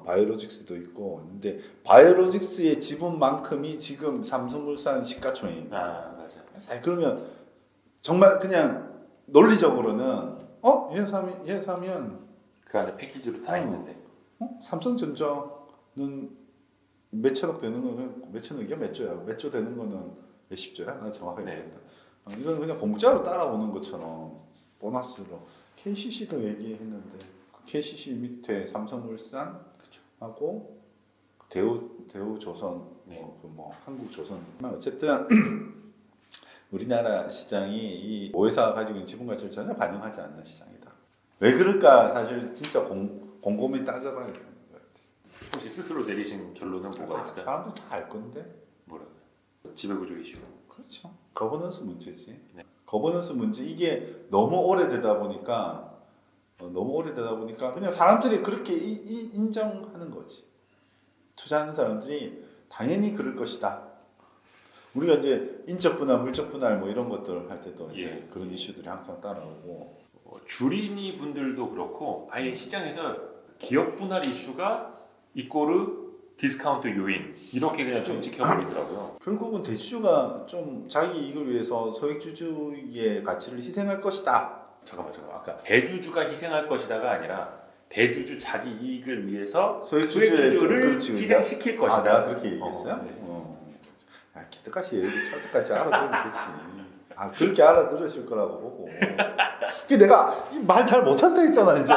바이오로직스도 있고. 근데 바이오로직스의 지분만큼이 지금 삼성물산 시가총액입니다. 맞아. 그러면 정말 그냥 논리적으로는 얘 사면 그 안에 패키지로 다 있는데. 삼성전자는 몇천억 되는 거는 몇천억이야 몇 조야 몇 조 되는 거는 몇십 조야 나 정확하게 모르겠다. 이건 그냥 공짜로 따라오는 것처럼 보너스로 KCC도 얘기했는데 그 KCC 밑에 삼성물산 하고 대우조선 뭐 한국조선 어쨌든 우리나라 시장이 이 5회사가 가지고 있는 지분 가치를 전혀 반영하지 않는 시장이다. 왜 그럴까 사실 진짜 곰곰이 따져봐야 되는 것 같아요. 혹시 스스로 내리신 결론은 뭐가 있을까요? 사람도 다 알 건데. 뭐라고요? 지배구조 이슈. 그렇죠. 거버넌스 문제지. 네. 거버넌스 문제 이게 너무 오래되다 보니까 그냥 사람들이 그렇게 인정하는 거지. 투자하는 사람들이 당연히 그럴 것이다. 우리가 이제 인적 분할, 물적 분할 뭐 이런 것들 할 때도 이제 그런 이슈들이 항상 따라오고. 주린이 분들도 그렇고 아예 시장에서 기업 분할 이슈가 이꼬르 디스카운트 요인 이렇게 그냥 정치해버리더라고요. 결국은 대주주가 좀 자기 이익을 위해서 소액주주의 가치를 희생할 것이다. 잠깐만. 아까 대주주가 희생할 것이다가 아니라 대주주 자기 이익을 위해서 소액주주를 그렇지, 희생시킬 것이다. 내가 그렇게 얘기했어요? 네. 개떡같이 얘기 철떡같이 알아들으면 되지. 그렇게 알아들으실 거라고 보고. 내가 말 잘 못한다 했잖아 이제.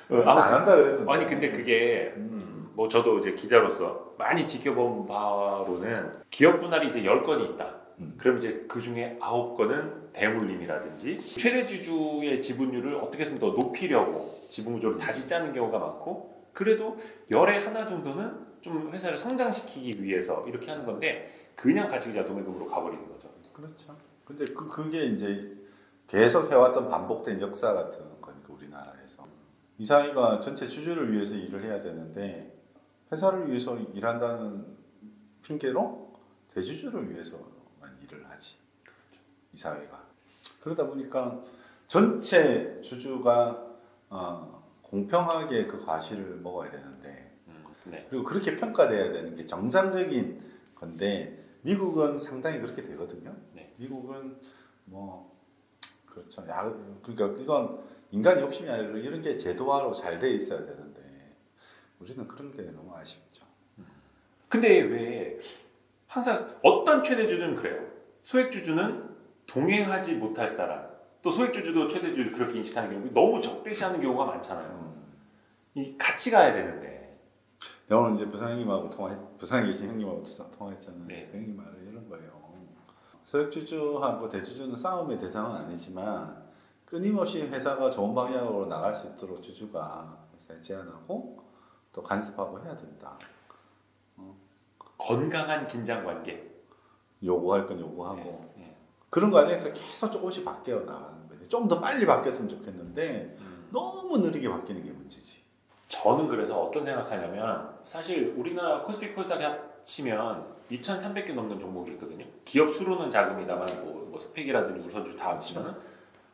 그래서 안 한다 그랬는데. 아니 근데 그게 뭐 저도 이제 기자로서 많이 지켜본 바로는 기업 분할이 이제 10건이 있다. 그럼 이제 그 중에 9건은 대물림이라든지 최대 주주의 지분율을 어떻게 해서 더 높이려고 지분 구조를 다시 짜는 경우가 많고, 그래도 열에 하나 정도는 좀 회사를 성장시키기 위해서 이렇게 하는 건데 그냥 가치기자 도매금으로 가버리는 거죠. 그렇죠. 근데 그게 이제 계속 해왔던 반복된 역사 같은 거니까 우리나라에서 이사회가 전체 주주를 위해서 일을 해야 되는데 회사를 위해서 일한다는 핑계로 대주주를 위해서만 일을 하지. 이사회가. 그러다 보니까 전체 주주가 공평하게 그 과실을 먹어야 되는데 네. 그리고 그렇게 평가돼야 되는 게 정상적인 건데 미국은 상당히 그렇게 되거든요. 네. 미국은 뭐 그렇죠. 그러니까 이건 인간의 욕심이 아니라 이런 게 제도화로 잘 돼 있어야 되는데 우리는 그런 게 너무 아쉽죠. 근데 왜 항상 어떤 최대주주는 그래요. 소액주주는 동행하지 못할 사람, 또 소액주주도 최대주주를 그렇게 인식하는 경우 너무 적대시하는 경우가 많잖아요. 이 같이 가야 되는데. 내가 오늘 이제 부산에 계신 형님하고 통화했잖아요. 네. 그 형님 말이 이런 거예요. 소액주주하고 대주주는 싸움의 대상은 아니지만 끊임없이 회사가 좋은 방향으로 나갈 수 있도록 주주가 회사에 제안하고 또 간섭하고 해야 된다. 건강한 긴장 관계. 요구할 건 요구하고 네. 그런 과정에서 계속 조금씩 바뀌어 나가는 거지. 좀 더 빨리 바뀌었으면 좋겠는데 너무 느리게 바뀌는 게 문제지. 저는 그래서 어떤 생각하냐면 사실 우리나라 코스피 코스닥이 합치면 2,300개 넘는 종목이 있거든요. 기업 수로는 자금이다만 뭐 스펙이라든지 우선주 다 합치면은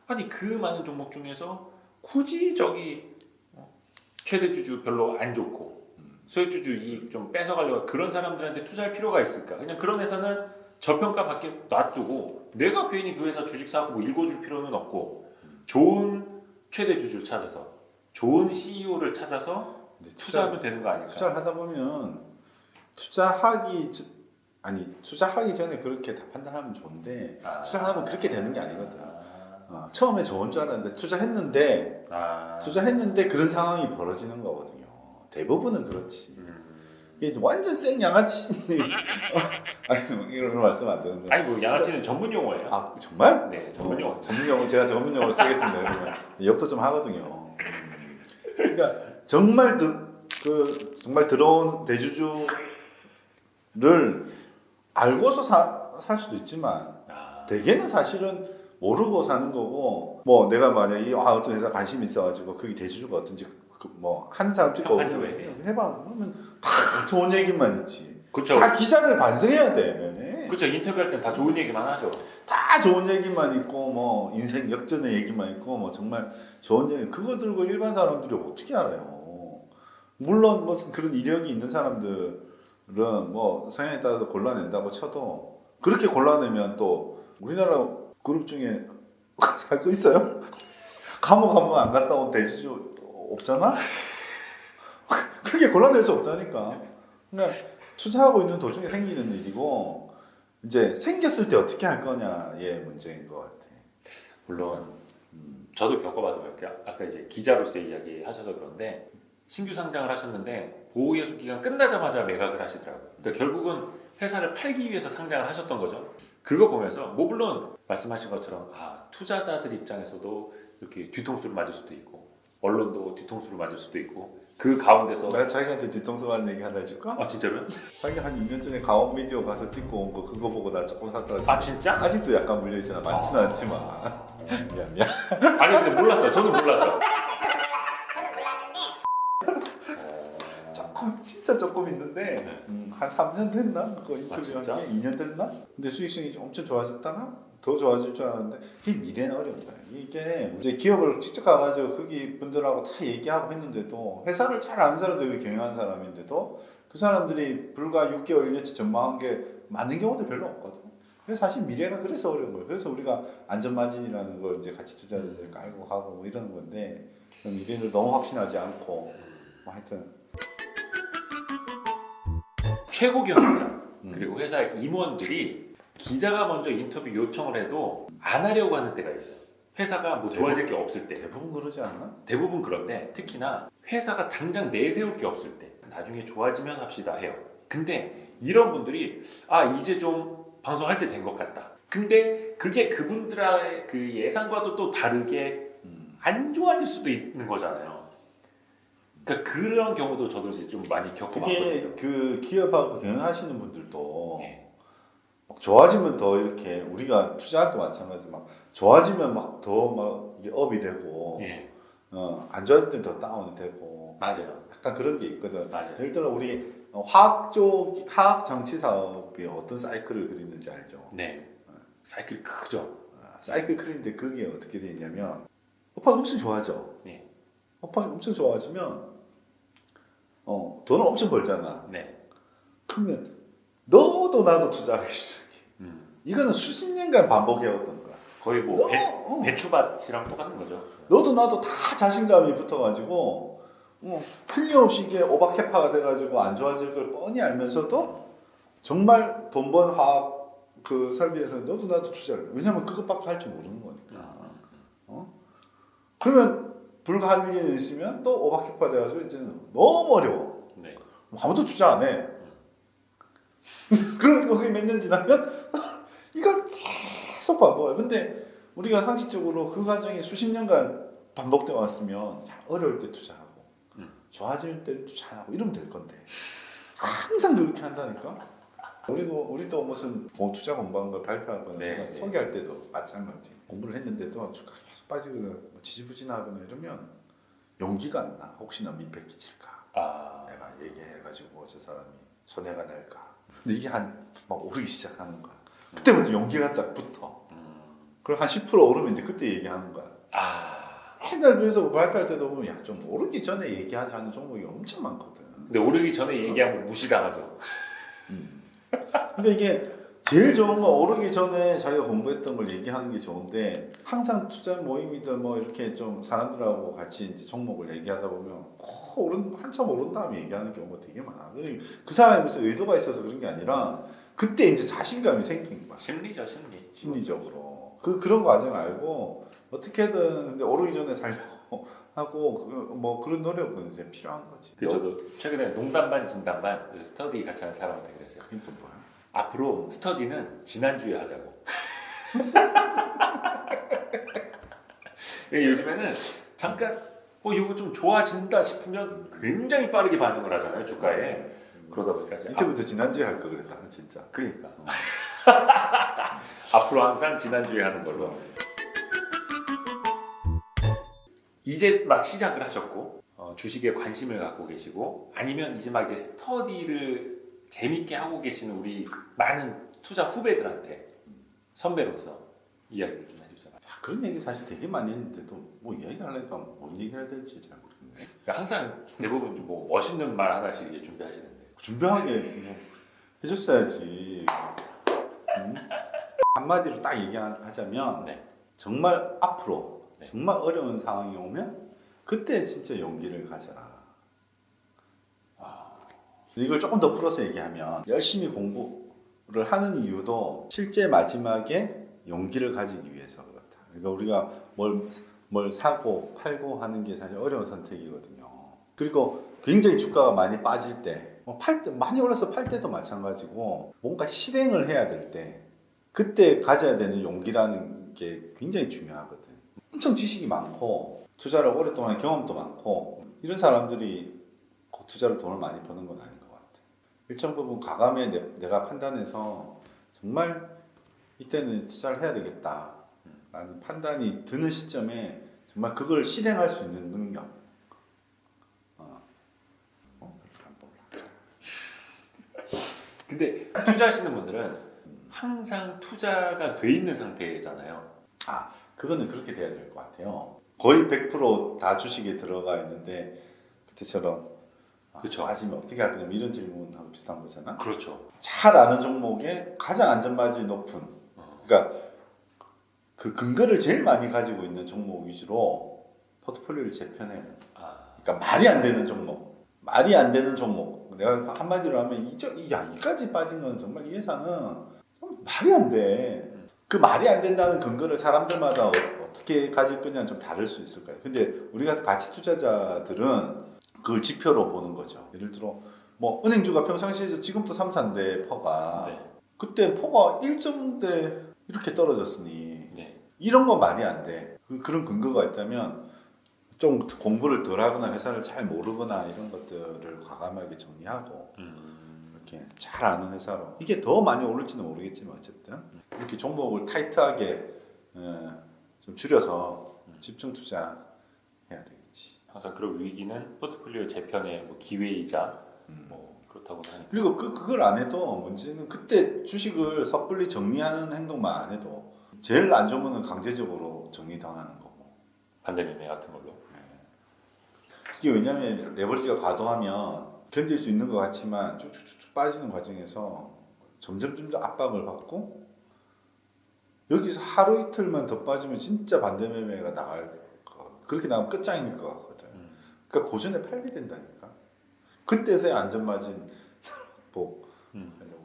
아니 그 많은 종목 중에서 굳이 저기 최대 주주 별로 안 좋고 소액주주 이익 좀 뺏어가려고 그런 사람들한테 투자할 필요가 있을까? 그냥 그런 회사는 저평가 받게 놔두고 내가 괜히 그 회사 주식 사고 뭐 읽어줄 필요는 없고 좋은 최대 주주를 찾아서 좋은 CEO를 찾아서 투자하면 되는 거 아닐까? 투자를 하다 보면 투자하기 전에 그렇게 다 판단하면 좋은데 투자하면 그렇게 되는 게 아니거든. 처음에 좋은 줄 알았는데 투자했는데 그런 상황이 벌어지는 거거든요. 대부분은 그렇지. 이게 완전 생 양아치. 아니 이런 말씀 안 되는데. 아니 뭐 양아치는 전문 용어예요. 아 정말? 네, 전문 용어. 전문 용어 제가 전문 용어로 쓰겠습니다. 그러면 욕도 좀 하거든요. 그러니까 정말 정말 들어온 대주주를 알고서 살 수도 있지만 대개는 사실은 모르고 사는 거고 뭐 내가 만약에 어떤 회사 관심 있어가지고 그게 대주주가 어떤지 뭐 하는 사람 찍고 해봐 그러면 다 좋은 얘기만 있지. 그렇죠. 다 기자를 반성해야 돼. 그렇죠. 인터뷰할 땐 다 좋은 얘기만 하죠. 다 좋은 얘기만 있고 뭐 인생 역전의 얘기만 있고 뭐 정말 좋은 얘기 그거 들고 일반 사람들이 어떻게 알아요? 물론 뭐 그런 이력이 있는 사람들은 뭐 성향에 따라서 골라낸다고 쳐도 그렇게 골라내면 또 우리나라 그룹 중에 살 거 있어요? 감옥 한번 안 갔다 온 대주주 없잖아? 그렇게 골라낼 수 없다니까. 그러니까 투자하고 있는 도중에 생기는 일이고 이제 생겼을 때 어떻게 할 거냐의 문제인 것 같아. 물론 저도 겪어봐서 이렇게 아까 이제 기자로서 이야기하셔서 그런데 신규 상장을 하셨는데 보호예수 기간 끝나자마자 매각을 하시더라고요. 그러니까 결국은 회사를 팔기 위해서 상장을 하셨던 거죠. 그거 보면서 뭐 물론 말씀하신 것처럼 투자자들 입장에서도 이렇게 뒤통수를 맞을 수도 있고 언론도 뒤통수를 맞을 수도 있고 그 가운데서 내가 자기한테 뒤통수 맞는 얘기 하나 해줄까? 아 진짜로요? 자기 한 2년 전에 가온 미디어 가서 찍고 온 거 그거 보고 나 조금 샀다가 진짜? 아직도 약간 물려있잖아. 많지는 않지만 미안 아니 근데 몰랐어요. 저는 몰랐어. 진짜 조금 있는데 한 3년 됐나? 그거 인터뷰한 게 진짜? 2년 됐나? 근데 수익성이 엄청 좋아졌다가 더 좋아질 줄 알았는데 그게 미래는 어려운 거야. 이게 이제 기업을 직접 가가지고 거기 분들하고 다 얘기하고 했는데도 회사를 잘 아는 사람들이 경영하는 사람인데도 그 사람들이 불과 6개월, 1년치 전망한 게 맞는 경우도 별로 없거든. 그래서 사실 미래가 그래서 어려운 거예요. 그래서 우리가 안전마진이라는 걸 이제 가치 투자자들 깔고 가고 뭐 이러는 건데 미래를 너무 확신하지 않고 뭐 하여튼 최고 경영자 그리고 회사 임원들이 기자가 먼저 인터뷰 요청을 해도 안 하려고 하는 때가 있어요. 회사가 뭐 좋아질 게 없을 때. 대부분 그러지 않나? 대부분 그런데 특히나 회사가 당장 내세울 게 없을 때 나중에 좋아지면 합시다 해요. 근데 이런 분들이 아 이제 좀 방송할 때 된 것 같다. 근데 그게 그분들의 그 예상과도 또 다르게 안 좋아질 수도 있는 거잖아요. 그러니까 그런 경우도 저도 이제 좀 많이 그게 겪어봤거든요. 그 기업하고 경영하시는 분들도 네. 막 좋아지면 더 이렇게 우리가 투자할 때 마찬가지 막 좋아지면 막 더 막 이게 업이 되고 예, 안 좋아질 땐 더 다운이 되고 맞아요. 약간 그런 게 있거든. 맞아요. 예를 들어 우리 화학 장치 사업이 어떤 사이클을 그리는지 알죠? 네. 사이클이 크죠. 사이클 그리는데 그게 어떻게 되어 있냐면 업황이 엄청 좋아져. 네. 업황이 엄청 좋아지면 돈을 엄청 벌잖아. 네. 그러면 너도 나도 투자하기 시작해. 음. 이거는 수십 년간 반복해왔던 거야. 거의 뭐 배추밭이랑 똑같은 거죠. 너도 나도 다 자신감이 붙어가지고 틀림없이 이게 오박해파가 돼가지고 안 좋아질 걸 뻔히 알면서도 정말 돈 번 화학 그 설비에서 너도 나도 투자를 해. 왜냐면 그것밖에 할 줄 모르는 거니까. 그러면 불과 한 1년 있으면 또 오박해파 돼가지고 이제는 너무 어려워. 네. 아무도 투자 안 해. 그럼 그게 몇 년 지나면 이걸 계속 반복해. 근데 우리가 상식적으로 그 과정이 수십 년간 반복돼 왔으면 어려울 때 투자하고 좋아질 때 투자하고 이러면 될 건데 항상 그렇게 한다니까. 우리도 무슨 투자 공부한 걸 발표하거나 네. 소개할 때도 마찬가지. 공부를 했는데도 주가 계속 빠지거나 뭐 지지부진하거나 이러면 용기가 안 나. 혹시나 민폐 끼칠까. 내가 얘기해가지고 저 사람이 손해가 날까. 근데 이게 막 오르기 시작하는 거야. 그때부터 용기가 쫙 붙어. 그럼 한 10% 오르면 이제 그때 얘기하는 거야. 맨날 그래서 발표할 때도 보면 야 좀 오르기 전에 얘기하자 하는 종목이 엄청 많거든. 근데 오르기 전에 얘기하면 무시당하죠. 그러니까 이게 제일 좋은 건 오르기 전에 자기가 공부했던 걸 얘기하는 게 좋은데 항상 투자 모임이든 뭐 이렇게 좀 사람들하고 같이 이제 종목을 얘기하다 보면 한참 오른 다음에 얘기하는 경우가 되게 많아. 그 사람이 무슨 의도가 있어서 그런 게 아니라 그때 이제 자신감이 생긴 거야. 심리죠, 심리적으로. 그런 과정 알고 어떻게든 근데 오르기 전에 살려고 하고 뭐 그런 노력은 이제 필요한 거지. 저도 최근에 농담 반 진담 반 스터디 같이 하는 사람한테 그랬어요. 그게 또 뭐야? 앞으로 스터디는 지난주에 하자고. 요즘에는 잠깐 이거 좀 좋아진다 싶으면 굉장히 빠르게 반응을 하잖아요 주가에. 그러다 보니까 이때부터 지난주에 할 거 그랬다 진짜. 그러니까 앞으로 항상 지난주에 하는 걸로. 이제 막 시작을 하셨고 주식에 관심을 갖고 계시고 아니면 이제 막 이제 스터디를 재밌게 하고 계시는 우리 많은 투자 후배들한테 선배로서 이야기를 좀 해주세요. 그런 얘기 사실 되게 많이 했는데도 뭐 이야기하려니까 뭔 얘기를 해야 될지 잘 모르겠네. 그러니까 항상 대부분 좀 뭐 멋있는 말 하나씩 이제 준비하시는데 준비하게 뭐 해줬어야지. 한마디로 딱 얘기하자면 네. 정말 앞으로 네. 정말 어려운 상황이 오면 그때 진짜 용기를 가져라. 이걸 조금 더 풀어서 얘기하면 열심히 공부를 하는 이유도 실제 마지막에 용기를 가지기 위해서 그렇다. 그러니까 우리가 뭘 사고 팔고 하는 게 사실 어려운 선택이거든요. 그리고 굉장히 주가가 많이 빠질 때, 팔 때 많이 올라서 팔 때도 마찬가지고 뭔가 실행을 해야 될 때 그때 가져야 되는 용기라는 게 굉장히 중요하거든. 엄청 지식이 많고 투자를 오랫동안 경험도 많고 이런 사람들이 투자로 돈을 많이 버는 건 아닌 것 같아. 일정 부분 과감히 내가 판단해서 정말 이때는 투자를 해야 되겠다라는 판단이 드는 시점에 정말 그걸 실행할 수 있는 능력. 근데 투자하시는 분들은 항상 투자가 돼 있는 상태잖아요. 그거는 그렇게 돼야 될 것 같아요. 거의 100%다 주식에 들어가 있는데 그때처럼 그쵸. 빠지면 어떻게 할 거냐 이런 질문하고 비슷한 거잖아. 그렇죠. 잘 아는 종목에 가장 안전마진이 높은, 그러니까 그 근거를 제일 많이 가지고 있는 종목 위주로 포트폴리오를 재편해야 돼. 그러니까 말이 안 되는 종목, 말이 안 되는 종목. 내가 한마디로 하면 이까지 빠진 건 정말 이 회사는 말이 안 돼. 그 말이 안 된다는 근거를 사람들마다 어떻게 가질 거냐는 좀 다를 수 있을 거예요. 근데 우리 같은 가치 투자자들은 그걸 지표로 보는 거죠. 예를 들어 뭐 은행주가 평상시에서 지금도 3, 4인데 퍼가 네. 그때 퍼가 1점대 이렇게 떨어졌으니 네. 이런 건 말이 안 돼. 그런 근거가 있다면 좀 공부를 덜 하거나 회사를 잘 모르거나 이런 것들을 과감하게 정리하고 이렇게 잘 아는 회사로, 이게 더 많이 오를지는 모르겠지만 어쨌든 이렇게 종목을 타이트하게 좀 줄여서 집중 투자해야 되겠지. 항상 그런 위기는 포트폴리오 재편의 뭐 기회이자 뭐 그렇다고 하니까. 그리고 그걸 안 해도 문제는 그때 주식을 섣불리 정리하는 행동만 안 해도 제일 안 좋은 거는 강제적으로 정리당하는 거고. 반대 매매 같은 걸로. 이게 왜냐하면 레버리지가 과도하면 견딜 수 있는 것 같지만 쭉쭉쭉 빠지는 과정에서 점점 압박을 받고, 여기서 하루 이틀만 더 빠지면 진짜 반대 매매가 나갈 거. 그렇게 나오면 끝장일 것 같거든. 그러니까 고전에 팔게 된다니까. 그때서야 안전마진 하려고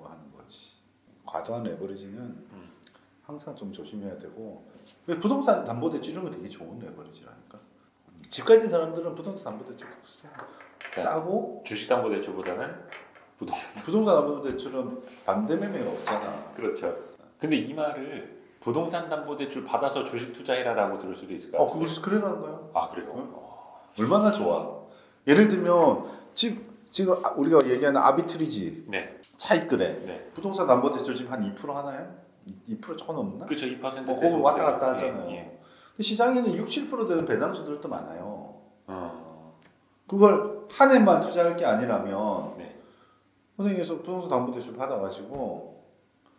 하는 거지. 과도한 레버리지는 항상 좀 조심해야 되고, 부동산 담보대출 이런 거 되게 좋은 레버리지라니까. 집 가진 사람들은 부동산 담보대출 싸고, 주식담보대출보다는 부동산 담보대출은 반대 매매가 없잖아. 그렇죠. 근데 이 말을 부동산 담보대출 받아서 주식 투자해라라고 들을 수도 있을 것 같아요. 그걸 그래라는 거야. 그래요? 응? 얼마나 좋아. 예를 들면 지금 우리가 얘기하는 아비트리지, 네. 차익거래, 네. 부동산 담보대출 지금 한 2% 하나요? 2% 조금 넘나? 그렇죠. 2% 그거 왔다 갔다 하잖아요. 예. 근데 시장에는 6, 7% 되는 배당수들도 많아요. 그걸 한 해만 투자할 게 아니라면 네. 은행에서 부동산 담보대출 받아가지고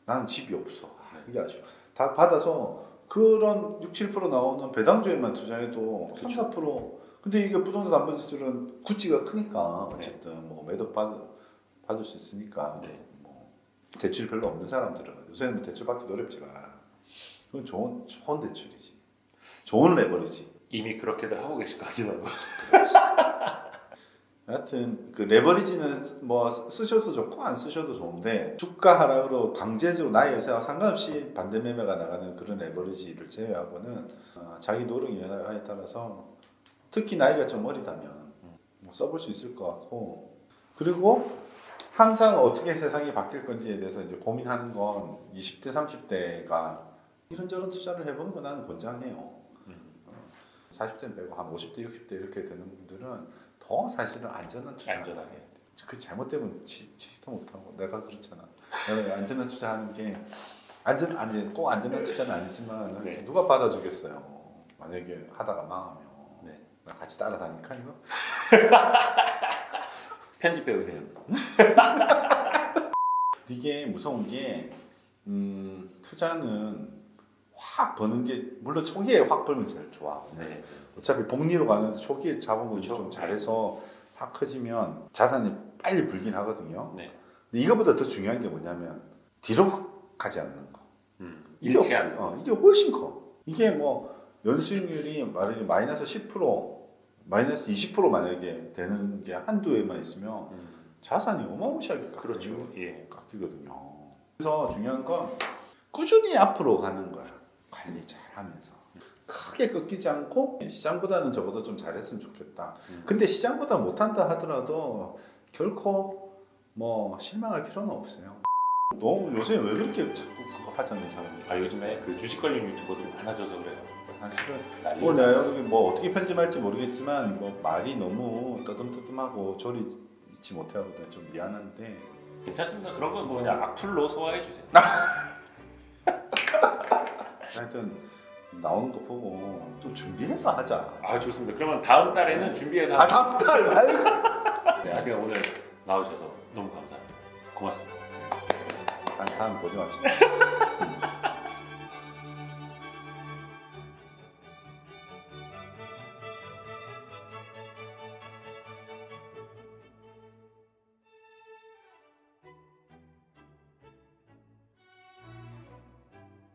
나는 집이 없어. 그게 아쉬워. 다 받아서 그런 6, 7% 나오는 배당주에만 투자해도 그쵸. 3, 4%. 근데 이게 부동산 담보대출은 구찌가 크니까 어쨌든 뭐 매도 받을 수 있으니까 네. 뭐 대출이 별로 없는 사람들은, 요새는 뭐 대출 받기도 어렵지만 그건 좋은 대출이지. 좋은 레버리지. 이미 그렇게들 하고 계실 거 아니에요. 하여튼 그 레버리지는 뭐 쓰셔도 좋고 안 쓰셔도 좋은데, 주가 하락으로 강제적으로 나의 의사와 상관없이 반대 매매가 나가는 그런 레버리지를 제외하고는 자기 노력 여하에 따라서, 특히 나이가 좀 어리다면 뭐 써볼 수 있을 것 같고, 그리고 항상 어떻게 세상이 바뀔 건지에 대해서 이제 고민하는 건 20대 30대가 이런저런 투자를 해보는 거 나는 권장해요. 40대 빼고 한 50대 60대 이렇게 되는 분들은 더 사실은 안전한 투자를 해야 돼. 그 잘못되면 취직도 못하고. 내가 그렇잖아. 내가 안전한 투자하는 게 꼭 안전한 투자는 아니지만 네. 누가 받아주겠어요. 만약에 하다가 망하면. 네. 나 같이 따라다니까 이거? 편집 배우세요. 이게 무서운 게 투자는 확 버는 게, 물론 초기에 확 벌면 제일 좋아. 네. 어차피 복리로 가는데 초기에 잡은 거 그렇죠. 좀 잘해서 확 커지면 자산이 빨리 불긴 하거든요. 네. 근데 이거보다 더 중요한 게 뭐냐면 뒤로 확 가지 않는 거. 잃지 않는 거. 이게 훨씬 커. 이게 뭐 연수익률이 만약에 마이너스 10%, 마이너스 20% 만약에 되는 게 한두 해만 있으면 자산이 어마무시하게 그렇죠. 예. 깎이거든요. 그래서 중요한 건 꾸준히 앞으로 가는 거야. 관리 잘 하면서 크게 꺾이지 않고, 시장보다는 적어도 좀 잘했으면 좋겠다. 근데 시장보다 못한다 하더라도 결코 뭐 실망할 필요는 없어요. 너무 요새 왜 그렇게 자꾸 그거 하잖아요, 사람들. 요즘에 그 주식 관련 유튜버들이 많아져서 그래요. 사실은 난리가 내가 여기 뭐 어떻게 편집할지 모르겠지만 뭐 말이 너무 떠듬떠듬하고 조리 잊지 못하고 좀 미안한데 괜찮습니다. 그런 건 뭐 그냥 악플로 소화해 주세요. 하여튼 나오는 거 보고 좀 준비해서 하자. 좋습니다. 그러면 다음 달에는 준비해서 다음 달 말고. 하여튼 오늘 나오셔서 너무 감사합니다. 고맙습니다. 다음 보지 맙시다.